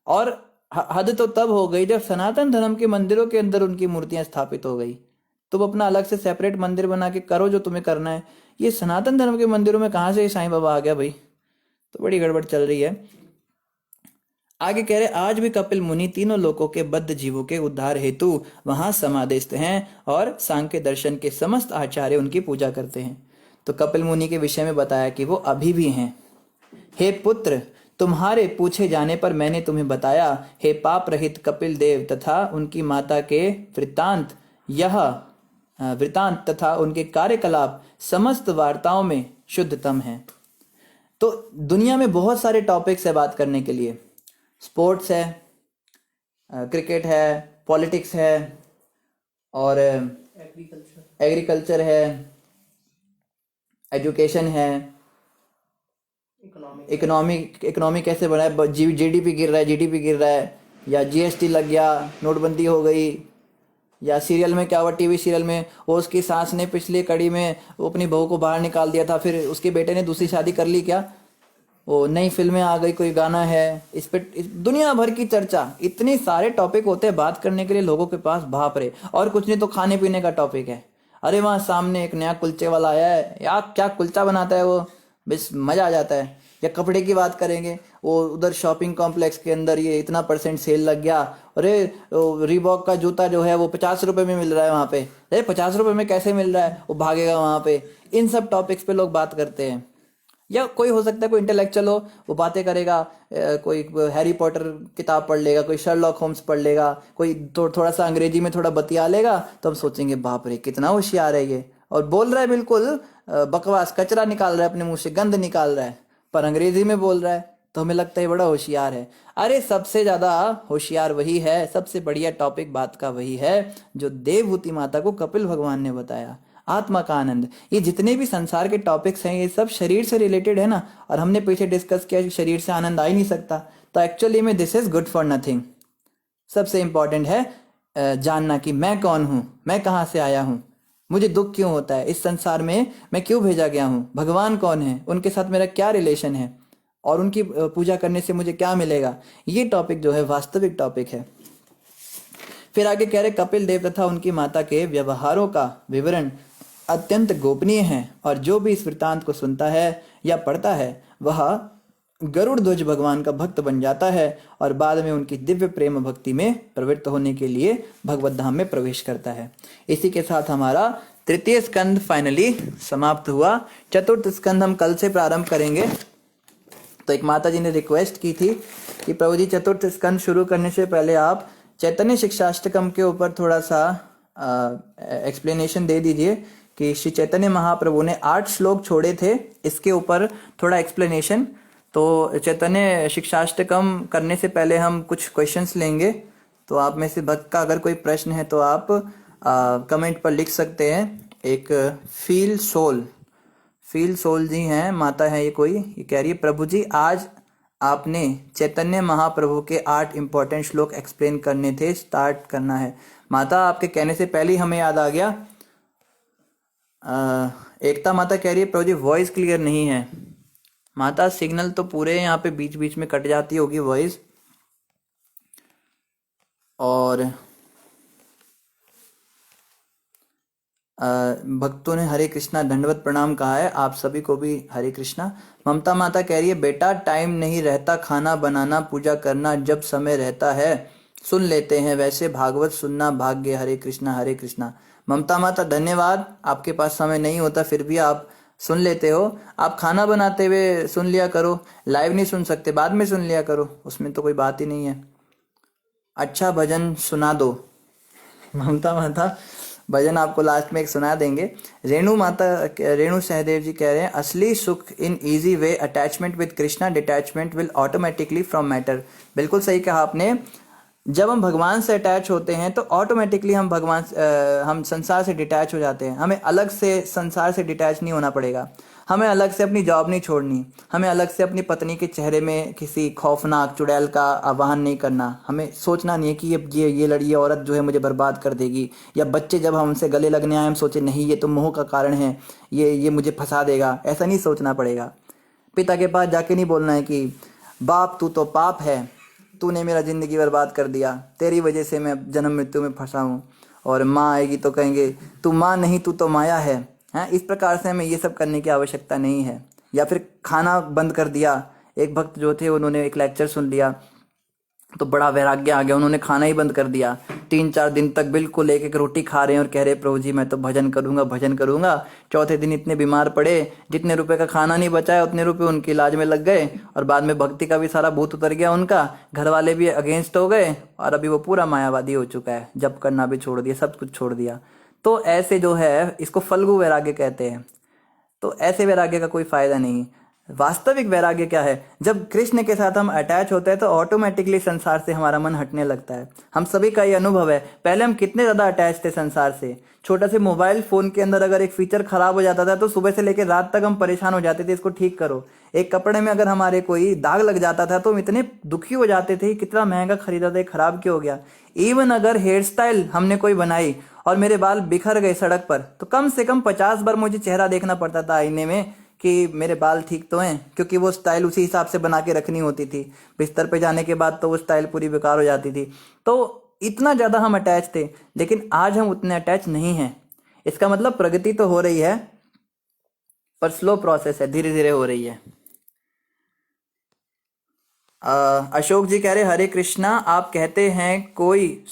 और हद तो तब हो गई जब सनातन धर्म के मंदिरों के अंदर उनकी मूर्तियां स्थापित हो गई। तुम अपना अलग से सेपरेट मंदिर बना के करो जो तुम्हें करना है। ये सनातन धर्म के मंदिरों में कहाँ से साईं बाबा आ गया भाई? तो बड़ी गड़बड़ चल रही है। आगे कह रहे आज भी कपिल मुनि तीनों लोकों के बद्ध जीवों के उद्धार हेतु वहां समाधिस्थ हैं और सांख्य दर्शन के समस्त आचार्य उनकी पूजा करते हैं। तो कपिल मुनि के विषय में बताया कि वो अभी भी हैं। हे पुत्र, तुम्हारे पूछे जाने पर मैंने तुम्हें बताया। हे पाप रहित कपिल देव तथा उनकी माता के वृतांत तथा उनके कार्यकलाप समस्त वार्ताओं में शुद्धतम है। तो दुनिया में बहुत सारे टॉपिक्स है बात करने के लिए। स्पोर्ट्स है, क्रिकेट है, पॉलिटिक्स है, और एग्रीकल्चर है, एजुकेशन है, इकोनॉमी कैसे बढ़ा है, जीडीपी गिर रहा है, या जीएसटी लग गया, नोटबंदी हो गई, या सीरियल में क्या हुआ, टीवी सीरियल में वो उसकी सास ने पिछली कड़ी में वो अपनी बहू को बाहर निकाल दिया था, फिर उसके बेटे ने दूसरी शादी कर ली क्या, वो नई फिल्में आ गई, कोई गाना है, इस पे दुनिया भर की चर्चा। इतने सारे टॉपिक होते हैं बात करने के लिए लोगों के पास, बाप रे। और कुछ नहीं तो खाने पीने का टॉपिक है। अरे वहाँ सामने एक नया कुलचे वाला आया है यार, क्या कुलचा बनाता है वो, बस मजा आ जाता है। या कपड़े की बात करेंगे, वो उधर शॉपिंग कॉम्प्लेक्स के अंदर ये इतना % सेल लग गया, अरे रीबॉक का जूता जो है वो 50 रुपए में मिल रहा है वहाँ पे। अरे 50 रुपए में कैसे मिल रहा है, वो भागेगा वहाँ पे। इन सब टॉपिक्स पे लोग बात करते हैं। या कोई हो सकता है कोई इंटेलेक्चुअल हो, वो बातें करेगा, कोई हैरी पॉटर किताब पढ़ लेगा, कोई शर्लॉक होम्स पढ़ लेगा, कोई थोड़ा सा अंग्रेजी में थोड़ा बतिया लेगा, तो हम सोचेंगे बाप रे कितना होशियार है ये, और बोल रहा है बिल्कुल बकवास, कचरा निकाल रहा है अपने मुंह से, गंद निकाल रहा है, पर अंग्रेजी में बोल रहा है, तो हमें लगता है बड़ा होशियार है। अरे सबसे ज्यादा होशियार वही है, सबसे बढ़िया टॉपिक बात का वही है जो देवहूति माता को कपिल भगवान ने बताया। आत्मा का आनंद। ये जितने भी संसार के टॉपिक्स हैं ये सब शरीर से रिलेटेड है ना, और हमने पीछे डिस्कस किया कि शरीर से आनंद आ ही नहीं सकता। तो एक्चुअली में this is good for nothing. सबसे इंपॉर्टेंट है जानना कि मैं कौन हूँ, मैं कहाँ से आया हूँ, मुझे दुख क्यों होता है, इस संसार में मैं क्यों भेजा गया हूँ, भगवान कौन है, उनके साथ मेरा क्या रिलेशन है, और उनकी पूजा करने से मुझे क्या मिलेगा। ये टॉपिक जो है वास्तविक टॉपिक है। फिर आगे कह रहे कपिल देव तथा उनकी माता के व्यवहारों का विवरण अत्यंत गोपनीय है, और जो भी इस वृत्तांत को सुनता है या पढ़ता है वह गरुड़ ध्वज भगवान का भक्त बन जाता है और बाद में उनकी दिव्य प्रेम भक्ति में प्रवृत्त होने के लिए भगवत धाम में प्रवेश करता है। इसी के साथ हमारा तृतीय स्कंद फाइनली समाप्त हुआ। चतुर्थ स्कंद हम कल से प्रारंभ करेंगे। तो एक माता जी ने रिक्वेस्ट की थी कि प्रभु जी चतुर्थ स्कंद शुरू करने से पहले आप चैतन्य शिक्षाष्टकम के ऊपर थोड़ा सा एक्सप्लेनेशन दे दीजिए कि श्री चैतन्य महाप्रभु ने 8 श्लोक छोड़े थे, इसके ऊपर थोड़ा एक्सप्लेनेशन। तो चैतन्य शिक्षाष्टकम करने से पहले हम कुछ क्वेश्चंस लेंगे। तो आप में से भक्त का अगर कोई प्रश्न है तो आप कमेंट पर लिख सकते हैं। एक फील सोल जी हैं, माता है ये कोई, ये कह रही है प्रभु जी आज आपने चैतन्य महाप्रभु के 8 इंपॉर्टेंट श्लोक एक्सप्लेन करने थे, स्टार्ट करना है। माता आपके कहने से पहले ही हमें याद आ गया। एकता माता कह रही है प्रभु जी वॉइस क्लियर नहीं है। माता सिग्नल तो पूरे यहाँ पे बीच बीच में कट जाती होगी वॉइस। और भक्तों ने हरे कृष्णा दंडवत प्रणाम कहा है, आप सभी को भी हरे कृष्णा। ममता माता कह रही है बेटा टाइम नहीं रहता खाना बनाना पूजा करना, जब समय रहता है सुन लेते हैं, वैसे भागवत सुनना भाग्य, हरे कृष्णा हरे कृष्णा। ममता माता धन्यवाद, आपके पास समय नहीं होता फिर भी आप सुन लेते हो। आप खाना बनाते हुए सुन लिया करो, लाइव नहीं सुन सकते बाद में सुन लिया करो, उसमें तो कोई बात ही नहीं है। अच्छा भजन सुना दो। ममता माता भजन आपको लास्ट में एक सुना देंगे। रेणु सहदेव जी कह रहे हैं असली सुख in easy way attachment with Krishna, detachment will automatically from matter. बिल्कुल सही कहा आपने। जब हम भगवान से अटैच होते हैं तो ऑटोमेटिकली हम संसार से डिटैच हो जाते हैं। हमें अलग से संसार से डिटैच नहीं होना पड़ेगा, हमें अलग से अपनी जॉब नहीं छोड़नी, हमें अलग से अपनी पत्नी के चेहरे में किसी खौफनाक चुड़ैल का आवाहन नहीं करना। हमें सोचना नहीं है कि ये लड़ी औरत जो है मुझे बर्बाद कर देगी, या बच्चे जब हमसे गले लगने आए हम सोचे नहीं ये तो मोह का कारण है, ये मुझे फंसा देगा। ऐसा नहीं सोचना पड़ेगा। पिता के पास जाके नहीं बोलना है कि बाप तू तो पाप है, तूने मेरा ज़िंदगी बर्बाद कर दिया, तेरी वजह से मैं जन्म मृत्यु में फंसा हूँ। और माँ आएगी तो कहेंगे तू माँ नहीं तू तो माया है। इस प्रकार से हमें ये सब करने की आवश्यकता नहीं है। या फिर खाना बंद कर दिया। एक भक्त जो थे उन्होंने एक लेक्चर सुन लिया तो बड़ा वैराग्य आ गया, उन्होंने खाना ही बंद कर दिया। 3-4 दिन तक बिल्कुल एक रोटी खा रहे हैं और कह रहे प्रभु जी मैं तो भजन करूंगा। चौथे दिन इतने बीमार पड़े, जितने रुपए का खाना नहीं बचाया उतने रुपए उनके इलाज में लग गए, और बाद में भक्ति का भी सारा भूत उतर गया उनका, घर वाले भी अगेंस्ट हो गए, और अभी वो पूरा मायावादी हो चुका है, जप करना भी छोड़ दिया, सब कुछ छोड़ दिया। तो ऐसे जो है इसको फल्गु वैराग्य कहते हैं। तो ऐसे वैराग्य का कोई फायदा नहीं। वास्तविक वैराग्य क्या है? जब कृष्ण के साथ हम अटैच होते हैं तो ऑटोमेटिकली संसार से हमारा मन हटने लगता है। हम सभी का ये अनुभव है। पहले हम कितने ज्यादा अटैच थे संसार से। छोटा से मोबाइल फोन के अंदर अगर एक फीचर खराब हो जाता था तो सुबह से लेकर रात तक हम परेशान हो जाते थे इसको ठीक करो। एक कपड़े में अगर हमारे कोई दाग लग जाता था तो हम इतने दुखी हो जाते थे, कितना महंगा खरीदा था, खराब क्यों हो गया। इवन अगर हेयर स्टाइल हमने कोई बनाई और मेरे बाल बिखर गए सड़क पर तो कम से कम 50 बार मुझे चेहरा देखना पड़ता था आईने में कि मेरे बाल ठीक तो हैं, क्योंकि वो स्टाइल उसी हिसाब से बना के रखनी होती थी। बिस्तर पे जाने के बाद तो वो स्टाइल पूरी बेकार हो जाती थी। तो इतना ज़्यादा हम अटैच थे, लेकिन आज हम उतने अटैच नहीं हैं। इसका मतलब प्रगति तो हो रही है पर स्लो प्रोसेस है, धीरे धीरे हो रही है। अशोक जी कह रहे हरे कृष्णा, आप कहते हैं कोई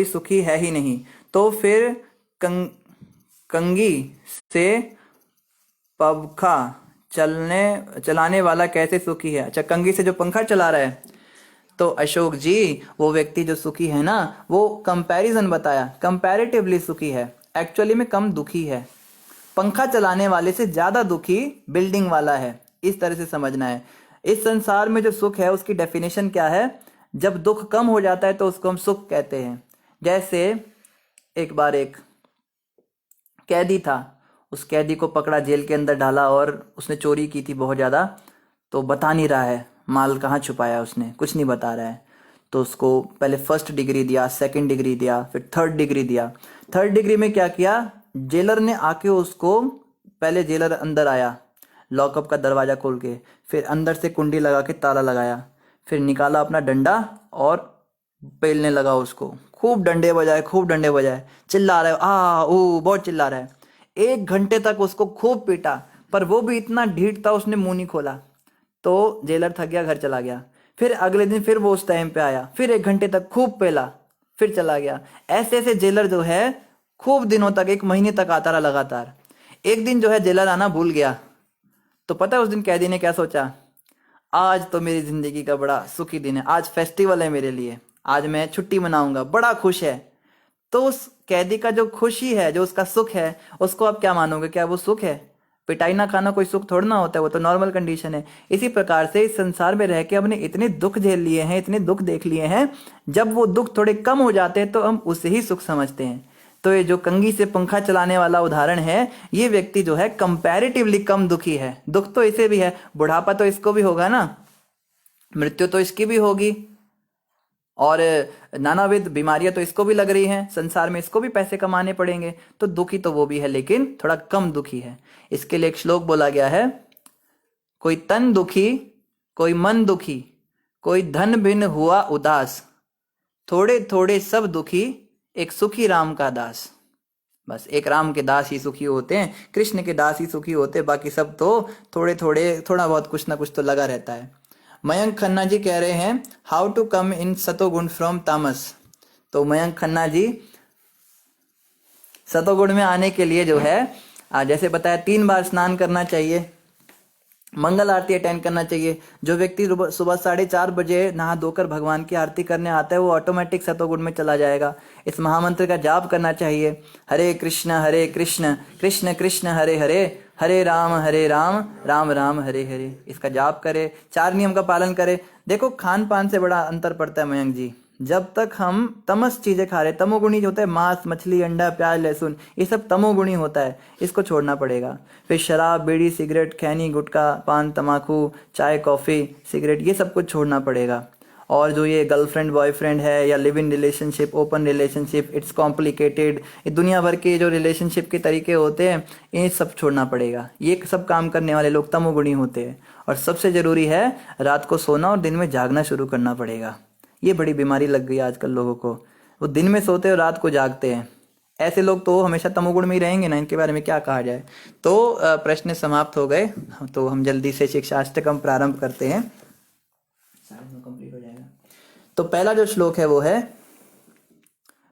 सुखी है ही नहीं, तो फिर कंगी से पंखा चलाने वाला कैसे सुखी है? अच्छा, कंघी से जो पंखा चला रहा है। तो अशोक जी वो व्यक्ति जो सुखी है ना, वो कंपैरिजन बताया, कंपैरेटिवली सुखी है, एक्चुअली में कम दुखी है। पंखा चलाने वाले से ज्यादा दुखी बिल्डिंग वाला है, इस तरह से समझना है। इस संसार में जो सुख है उसकी डेफिनेशन क्या है? जब दुख कम हो जाता है तो उसको हम सुख कहते हैं। जैसे एक बार एक कैदी था, उस कैदी को पकड़ा, जेल के अंदर डाला और उसने चोरी की थी बहुत ज़्यादा, तो बता नहीं रहा है माल कहाँ छुपाया, उसने कुछ नहीं बता रहा है। तो उसको पहले फर्स्ट डिग्री दिया, सेकंड डिग्री दिया, फिर थर्ड डिग्री दिया। थर्ड डिग्री में क्या किया, जेलर ने आके उसको, पहले जेलर अंदर आया लॉकअप का दरवाजा खोल के, फिर अंदर से कुंडी लगा के ताला लगाया, फिर निकाला अपना डंडा और पेलने लगा उसको। खूब डंडे बजाए, खूब डंडे बजाए, चिल्ला रहा है, आ ओ बहुत चिल्ला रहा है। 1 घंटे तक उसको खूब पीटा, पर वो भी इतना ढीठ था, उसने मुंह नहीं खोला। तो जेलर थक गया, घर चला गया। फिर अगले दिन फिर वो उस टाइम पे आया, फिर 1 घंटे तक खूब पेला, फिर चला गया। ऐसे ऐसे जेलर जो है खूब दिनों तक, 1 महीने तक आता रहा लगातार। एक दिन जो है जेलर आना भूल गया। तो पता है उस दिन कैदी ने क्या सोचा, आज तो मेरी जिंदगी का बड़ा सुखी दिन है, आज फेस्टिवल है मेरे लिए, आज मैं छुट्टी मनाऊंगा, बड़ा खुश है। तो उस कैदी का जो खुशी है, जो उसका सुख है, उसको आप क्या मानोगे, क्या वो सुख है? पिटाई ना खाना कोई सुख थोड़ा ना होता है, वो तो नॉर्मल कंडीशन है। इसी प्रकार से इस संसार में रह के हमने इतने दुख झेल लिए हैं, इतने दुख देख लिए हैं, जब वो दुख थोड़े कम हो जाते हैं तो हम उसे ही सुख समझते हैं। तो ये जो कंघी से पंखा चलाने वाला उदाहरण है, ये व्यक्ति जो है कंपैरेटिवली कम दुखी है। दुख तो इसे भी है, बुढ़ापा तो इसको भी होगा ना, मृत्यु तो इसकी भी होगी, और नानाविध बीमारियां तो इसको भी लग रही हैं, संसार में इसको भी पैसे कमाने पड़ेंगे, तो दुखी तो वो भी है, लेकिन थोड़ा कम दुखी है। इसके लिए एक श्लोक बोला गया है, कोई तन दुखी, कोई मन दुखी, कोई धन भिन्न हुआ उदास, थोड़े थोड़े सब दुखी, एक सुखी राम का दास। बस एक राम के दास ही सुखी होते हैं, कृष्ण के दास ही सुखी होते हैं, बाकी सब तो थोड़े थोड़े, थोड़ा बहुत कुछ ना कुछ तो लगा रहता है। मयंक खन्ना जी कह रहे हैं, हाउ टू कम इन सतोगुण फ्रॉम तामस। तो मयंक खन्ना जी, सतोगुण में आने के लिए जो है, जैसे बताया 3 बार स्नान करना चाहिए, मंगल आरती अटेंड करना चाहिए। जो व्यक्ति सुबह 4:30 बजे नहा धोकर भगवान की आरती करने आता है, वो ऑटोमेटिक सतोगुण में चला जाएगा। इस महामंत्र का जाप करना चाहिए, हरे कृष्ण कृष्ण कृष्ण हरे हरे, हरे राम राम राम हरे हरे। इसका जाप करे, 4 नियम का पालन करे। देखो खान पान से बड़ा अंतर पड़ता है मयंक जी। जब तक हम तमस चीजें खा रहे, तमोगुणी जो होता है, मांस मछली अंडा प्याज लहसुन, ये सब तमोगुणी होता है, इसको छोड़ना पड़ेगा। फिर शराब बीड़ी सिगरेट खैनी गुटखा पान तमाकू चाय कॉफी सिगरेट, ये सब कुछ छोड़ना पड़ेगा। और जो ये गर्लफ्रेंड बॉयफ्रेंड है या live in relationship, open relationship, it's complicated, ये दुनिया भर के जो रिलेशनशिप के तरीके होते हैं, ये सब छोड़ना पड़ेगा। ये सब काम करने वाले लोग तमोगुणी होते हैं। और सबसे जरूरी है रात को सोना और दिन में जागना शुरू करना पड़ेगा। ये बड़ी बीमारी लग गई आजकल लोगों को, वो दिन में सोते और रात को जागते हैं। ऐसे लोग तो हमेशा तमोगुण में ही रहेंगे ना, इनके बारे में क्या कहा जाए। तो प्रश्न समाप्त हो गए, तो हम जल्दी से शिक्षाष्टकम प्रारंभ करते हैं, 9:30 कंप्लीट हो जाएगा। तो पहला जो श्लोक है वो है,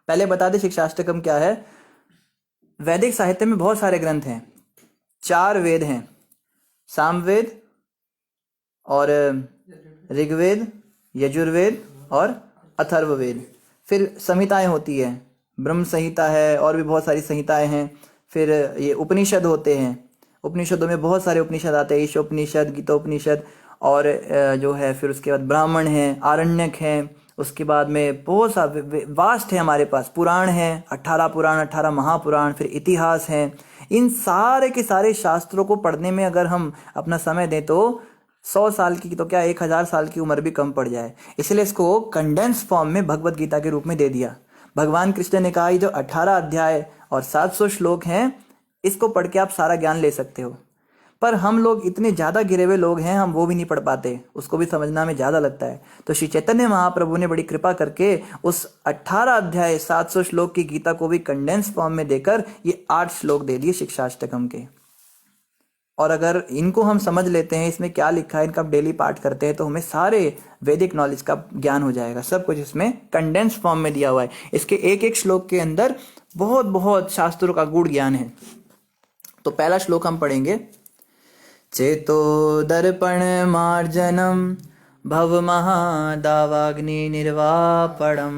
पहले बता दें शिक्षाष्टकम क्या है। वैदिक साहित्य में बहुत सारे ग्रंथ हैं, 4 वेद हैं, सामवेद और ऋग्वेद, यजुर्वेद और अथर्ववेद। फिर संहिताएं होती है, ब्रह्म संहिता है और भी बहुत सारी संहिताएं हैं। फिर ये उपनिषद होते हैं, उपनिषदों में बहुत सारे उपनिषद आते हैं, ईशोपनिषद, गीतोपनिषद, और जो है फिर उसके बाद ब्राह्मण हैं, आरण्यक हैं, उसके बाद में बहुत सा वास्ट है हमारे पास, पुराण हैं, 18 पुराण, 18 महापुराण, फिर इतिहास हैं। इन सारे के सारे शास्त्रों को पढ़ने में अगर हम अपना समय दें तो 100 साल की तो क्या 1000 साल की उम्र भी कम पड़ जाए। इसलिए इसको कंडेंस फॉर्म में भगवत गीता के रूप में दे दिया। भगवान कृष्ण ने कहा, ये जो 18 अध्याय और 700 श्लोक हैं, इसको पढ़ के आप सारा ज्ञान ले सकते हो। पर हम लोग इतने ज्यादा गिरे हुए लोग हैं, हम वो भी नहीं पढ़ पाते, उसको भी समझना में ज्यादा लगता है। तो श्री चैतन्य महाप्रभु ने बड़ी कृपा करके उस 18 अध्याय 700 श्लोक की गीता को भी कंडेंस फॉर्म में देकर ये 8 श्लोक दे दिए शिक्षाष्टकम के। और अगर इनको हम समझ लेते हैं, इसमें क्या लिखा है, इनका डेली पाठ करते हैं, तो हमें सारे वैदिक नॉलेज का ज्ञान हो जाएगा। सब कुछ इसमें कंडेंस फॉर्म में दिया हुआ है। इसके एक एक श्लोक के अंदर बहुत बहुत शास्त्रों का गूढ़ ज्ञान है। तो पहला श्लोक हम पढ़ेंगे, चेतो दर्पण मार्जनम भव महादावाग्नि निर्वापणम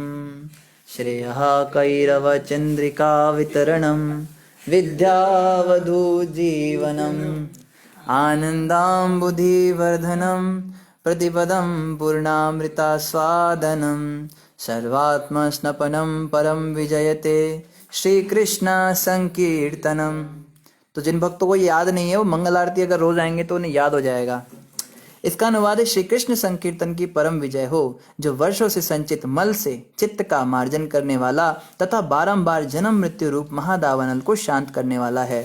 श्रेयः कैरव चंद्रिका वितरणम विद्यावधू जीवनम आनंदाम्बुधिवर्धनम प्रतिपदम पूर्णामृता स्वादनम सर्वात्मस्नपनम परम विजयते श्री कृष्ण संकीर्तनम। तो जिन भक्तों को ये याद नहीं है वो मंगल आरती अगर रोज आएंगे तो उन्हें याद हो जाएगा। इसका अनुवाद है श्री कृष्ण संकीर्तन की परम विजय हो, जो वर्षों से संचित मल से चित्त का मार्जन करने वाला तथा बारंबार जन्म मृत्यु रूप महादावानल को शांत करने वाला है।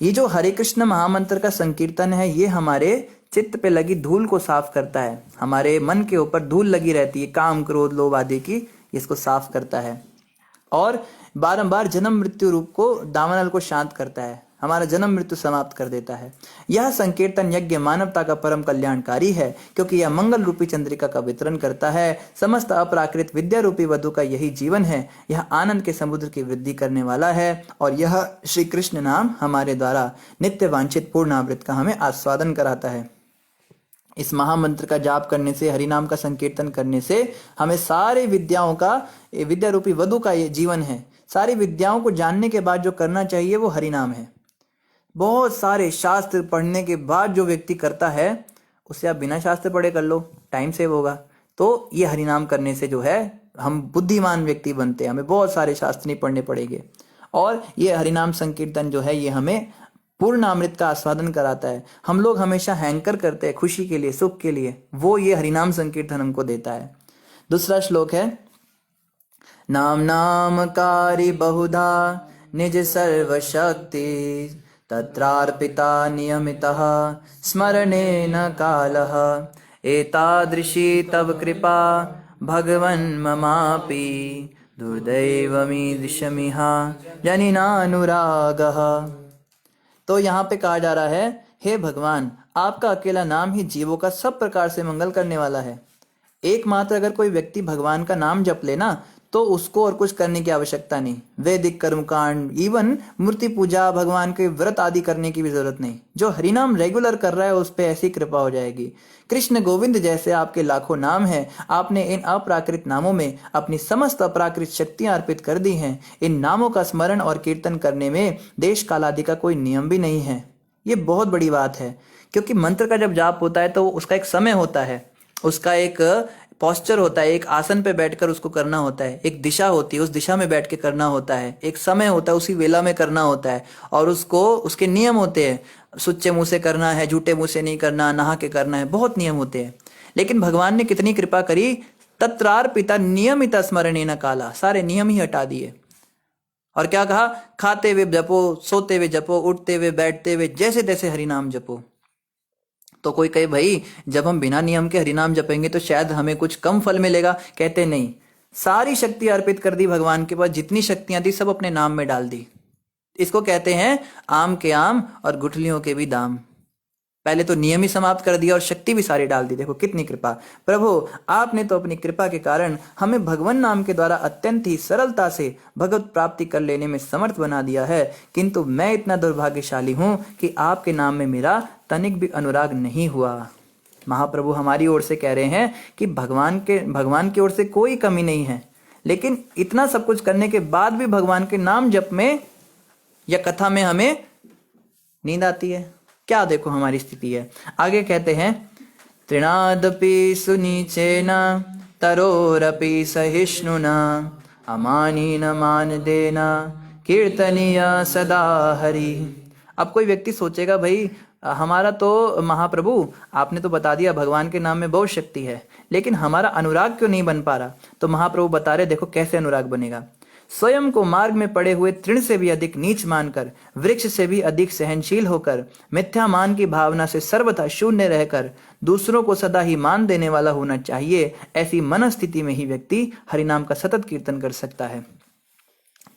ये जो हरे कृष्ण महामंत्र का संकीर्तन है ये हमारे चित्त पे लगी धूल को साफ करता है। हमारे मन के ऊपर धूल लगी रहती है काम क्रोध लोभ आदि की, इसको साफ करता है और बारंबार जन्म मृत्यु रूप को दावानल को शांत करता है, हमारा जन्म मृत्यु समाप्त कर देता है। यह संकीर्तन यज्ञ मानवता का परम कल्याणकारी है, क्योंकि यह मंगल रूपी चंद्रिका का वितरण करता है। समस्त अपराकृत विद्या रूपी वधु का यही जीवन है। यह आनंद के समुद्र की वृद्धि करने वाला है और यह श्री कृष्ण नाम हमारे द्वारा नित्य वांछित पूर्णामृत का हमें आस्वादन कराता है। इस महामंत्र का जाप करने से, हरिनाम का संकीर्तन करने से हमें सारे विद्याओं का, विद्या रूपी वधु का ये जीवन है। सारी विद्याओं को जानने के बाद जो करना चाहिए वो हरिनाम है। बहुत सारे शास्त्र पढ़ने के बाद जो व्यक्ति करता है उससे आप बिना शास्त्र पढ़े कर लो, टाइम सेव होगा। तो ये हरिनाम करने से जो है हम बुद्धिमान व्यक्ति बनते हैं, हमें बहुत सारे शास्त्र नहीं पढ़ने पड़ेंगे। और ये हरिनाम संकीर्तन जो है ये हमें पूर्णामृत का आस्वादन कराता है। हम लोग हमेशा हैंकर करते हैं खुशी के लिए, सुख के लिए, वो ये हरिनाम संकीर्तन हमको देता है। दूसरा श्लोक है, नाम नामकारी बहुधा निज सर्वशक्ति तत्रार्पिता नियमितः स्मरणेन कालः एतादृशी तव कृपा भगवन् ममापि दुर्दैवमीदृशमिह जनिनानुरागः। तो यहाँ पे कहा जा रहा है, हे भगवान, आपका अकेला नाम ही जीवों का सब प्रकार से मंगल करने वाला है। एकमात्र अगर कोई व्यक्ति भगवान का नाम जप लेना तो उसको और कुछ करने की आवश्यकता नहीं। वैदिक कर्मकांड, इवन मूर्ति पूजा, भगवान के व्रत आदि करने की भी जरूरत नहीं। जो हरिनाम रेगुलर कर रहा है उस पर ऐसी कृपा हो जाएगी। कृष्ण गोविंद जैसे आपके लाखों नाम हैं, आपने इन अपराकृत नामों में अपनी समस्त अपराकृत शक्तियां अर्पित कर दी हैं। इन नामों का स्मरण और कीर्तन करने में देश काल आदि का कोई नियम भी नहीं है। ये बहुत बड़ी बात है, क्योंकि मंत्र का जब जाप होता है तो उसका एक समय होता है, उसका एक पोस्चर होता है, एक आसन पे बैठकर उसको करना होता है, एक दिशा होती है, उस दिशा में बैठ के करना होता है, एक समय होता है, उसी वेला में करना होता है और उसको उसके नियम होते हैं। सुच्चे मुंह से करना है, झूठे मुंह से नहीं करना, नहा के करना है, बहुत नियम होते हैं। लेकिन भगवान ने कितनी कृपा करी, तत्रार्पिता नियमित स्मरणेन काला, सारे नियम ही हटा दिए और क्या कहा, खाते हुए जपो, सोते हुए जपो, उठते हुए बैठते हुए जैसे तैसे हरिनाम जपो। तो कोई कहे भाई जब हम बिना नियम के हरिनाम जपेंगे तो शायद हमें कुछ कम फल मिलेगा। कहते नहीं, सारी शक्ति अर्पित कर दी भगवान के पास, जितनी शक्तियां थी सब अपने नाम में डाल दी। इसको कहते हैं आम के आम और गुठलियों के भी दाम। पहले तो नियम ही समाप्त कर दिया और शक्ति भी सारी डाल दी। देखो कितनी कृपा। प्रभु आपने तो अपनी कृपा के कारण हमें भगवान नाम के द्वारा अत्यंत ही सरलता से भगवत प्राप्ति कर लेने में समर्थ बना दिया है, किंतु मैं इतना दुर्भाग्यशाली हूं कि आपके नाम में मेरा तनिक भी अनुराग नहीं हुआ। महाप्रभु हमारी ओर से कह रहे हैं कि भगवान की ओर से कोई कमी नहीं है, लेकिन इतना सब कुछ करने के बाद भी भगवान के नाम जप में या कथा में हमें नींद आती है। क्या देखो हमारी स्थिति है। आगे कहते हैं, तृणादपि सुनीचेन तरोरपि सहिष्णुना अमानीन मानदेन कीर्तनीय सदा हरि। अब कोई व्यक्ति सोचेगा भाई हमारा तो महाप्रभु आपने तो बता दिया भगवान के नाम में बहुत शक्ति है, लेकिन हमारा अनुराग क्यों नहीं बन पा रहा। तो महाप्रभु बता रहे देखो कैसे अनुराग बनेगा। स्वयं को मार्ग में पड़े हुए तृण से भी अधिक नीच मानकर, वृक्ष से भी अधिक सहनशील होकर, मिथ्या मान की भावना से सर्वथा शून्य रहकर दूसरों को सदा ही मान देने वाला होना चाहिए। ऐसी मनस्थिति में ही व्यक्ति हरिनाम का सतत कीर्तन कर सकता है।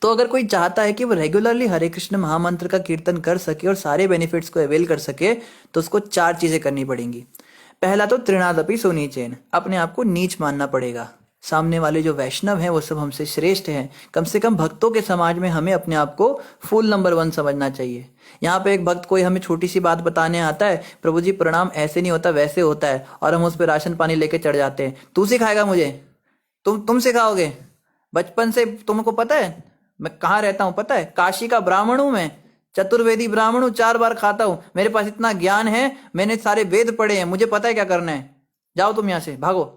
तो अगर कोई चाहता है कि वो रेगुलरली हरे कृष्ण महामंत्र का कीर्तन कर सके और सारे बेनिफिट्स को अवेल कर सके, तो उसको 4 चीजें करनी पड़ेंगी। पहला तो तृणादपि सुनीचेन, अपने आप को नीच मानना पड़ेगा। सामने वाले जो वैष्णव हैं वो सब हमसे श्रेष्ठ हैं। कम से कम भक्तों के समाज में हमें अपने आप को फुल नंबर 1 समझना चाहिए। यहाँ पे एक भक्त कोई हमें छोटी सी बात बताने आता है, प्रभु जी प्रणाम ऐसे नहीं होता वैसे होता है, और हम उस पर राशन पानी लेके चढ़ जाते हैं। तू सिखाएगा मुझे, तुम सिखाओगे। बचपन से तुमको पता है मैं कहाँ रहता हूँ, पता है काशी का ब्राह्मण हूँ मैं, चतुर्वेदी ब्राह्मण हूँ, 4 बार खाता हूँ, मेरे पास इतना ज्ञान है, मैंने सारे वेद पढ़े हैं, मुझे पता है क्या करना है, जाओ तुम यहाँ से भागो।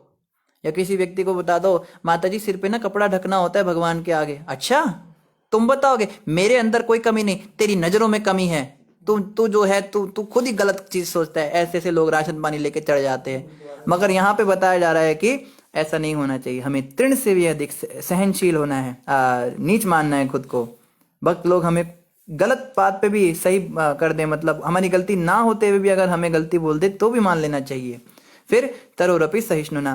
या किसी व्यक्ति को बता दो माता जी सिर पे ना कपड़ा ढकना होता है भगवान के आगे। अच्छा तुम बताओगे मेरे अंदर कोई कमी नहीं, तेरी नजरों में कमी है, तू जो है तू खुद ही गलत चीज सोचता है। ऐसे ऐसे लोग राशन पानी लेके चढ़ जाते हैं। मगर यहाँ पे बताया जा रहा है कि ऐसा नहीं होना चाहिए, हमें तृण से भी अधिक सहनशील होना है, नीच मानना है खुद को। भक्त लोग हमें गलत बात पे भी सही कर दे, मतलब हमारी गलती ना होते हुए भी अगर हमें गलती बोल दे तो भी मान लेना चाहिए। फिर तरोरपि सहिष्णुना,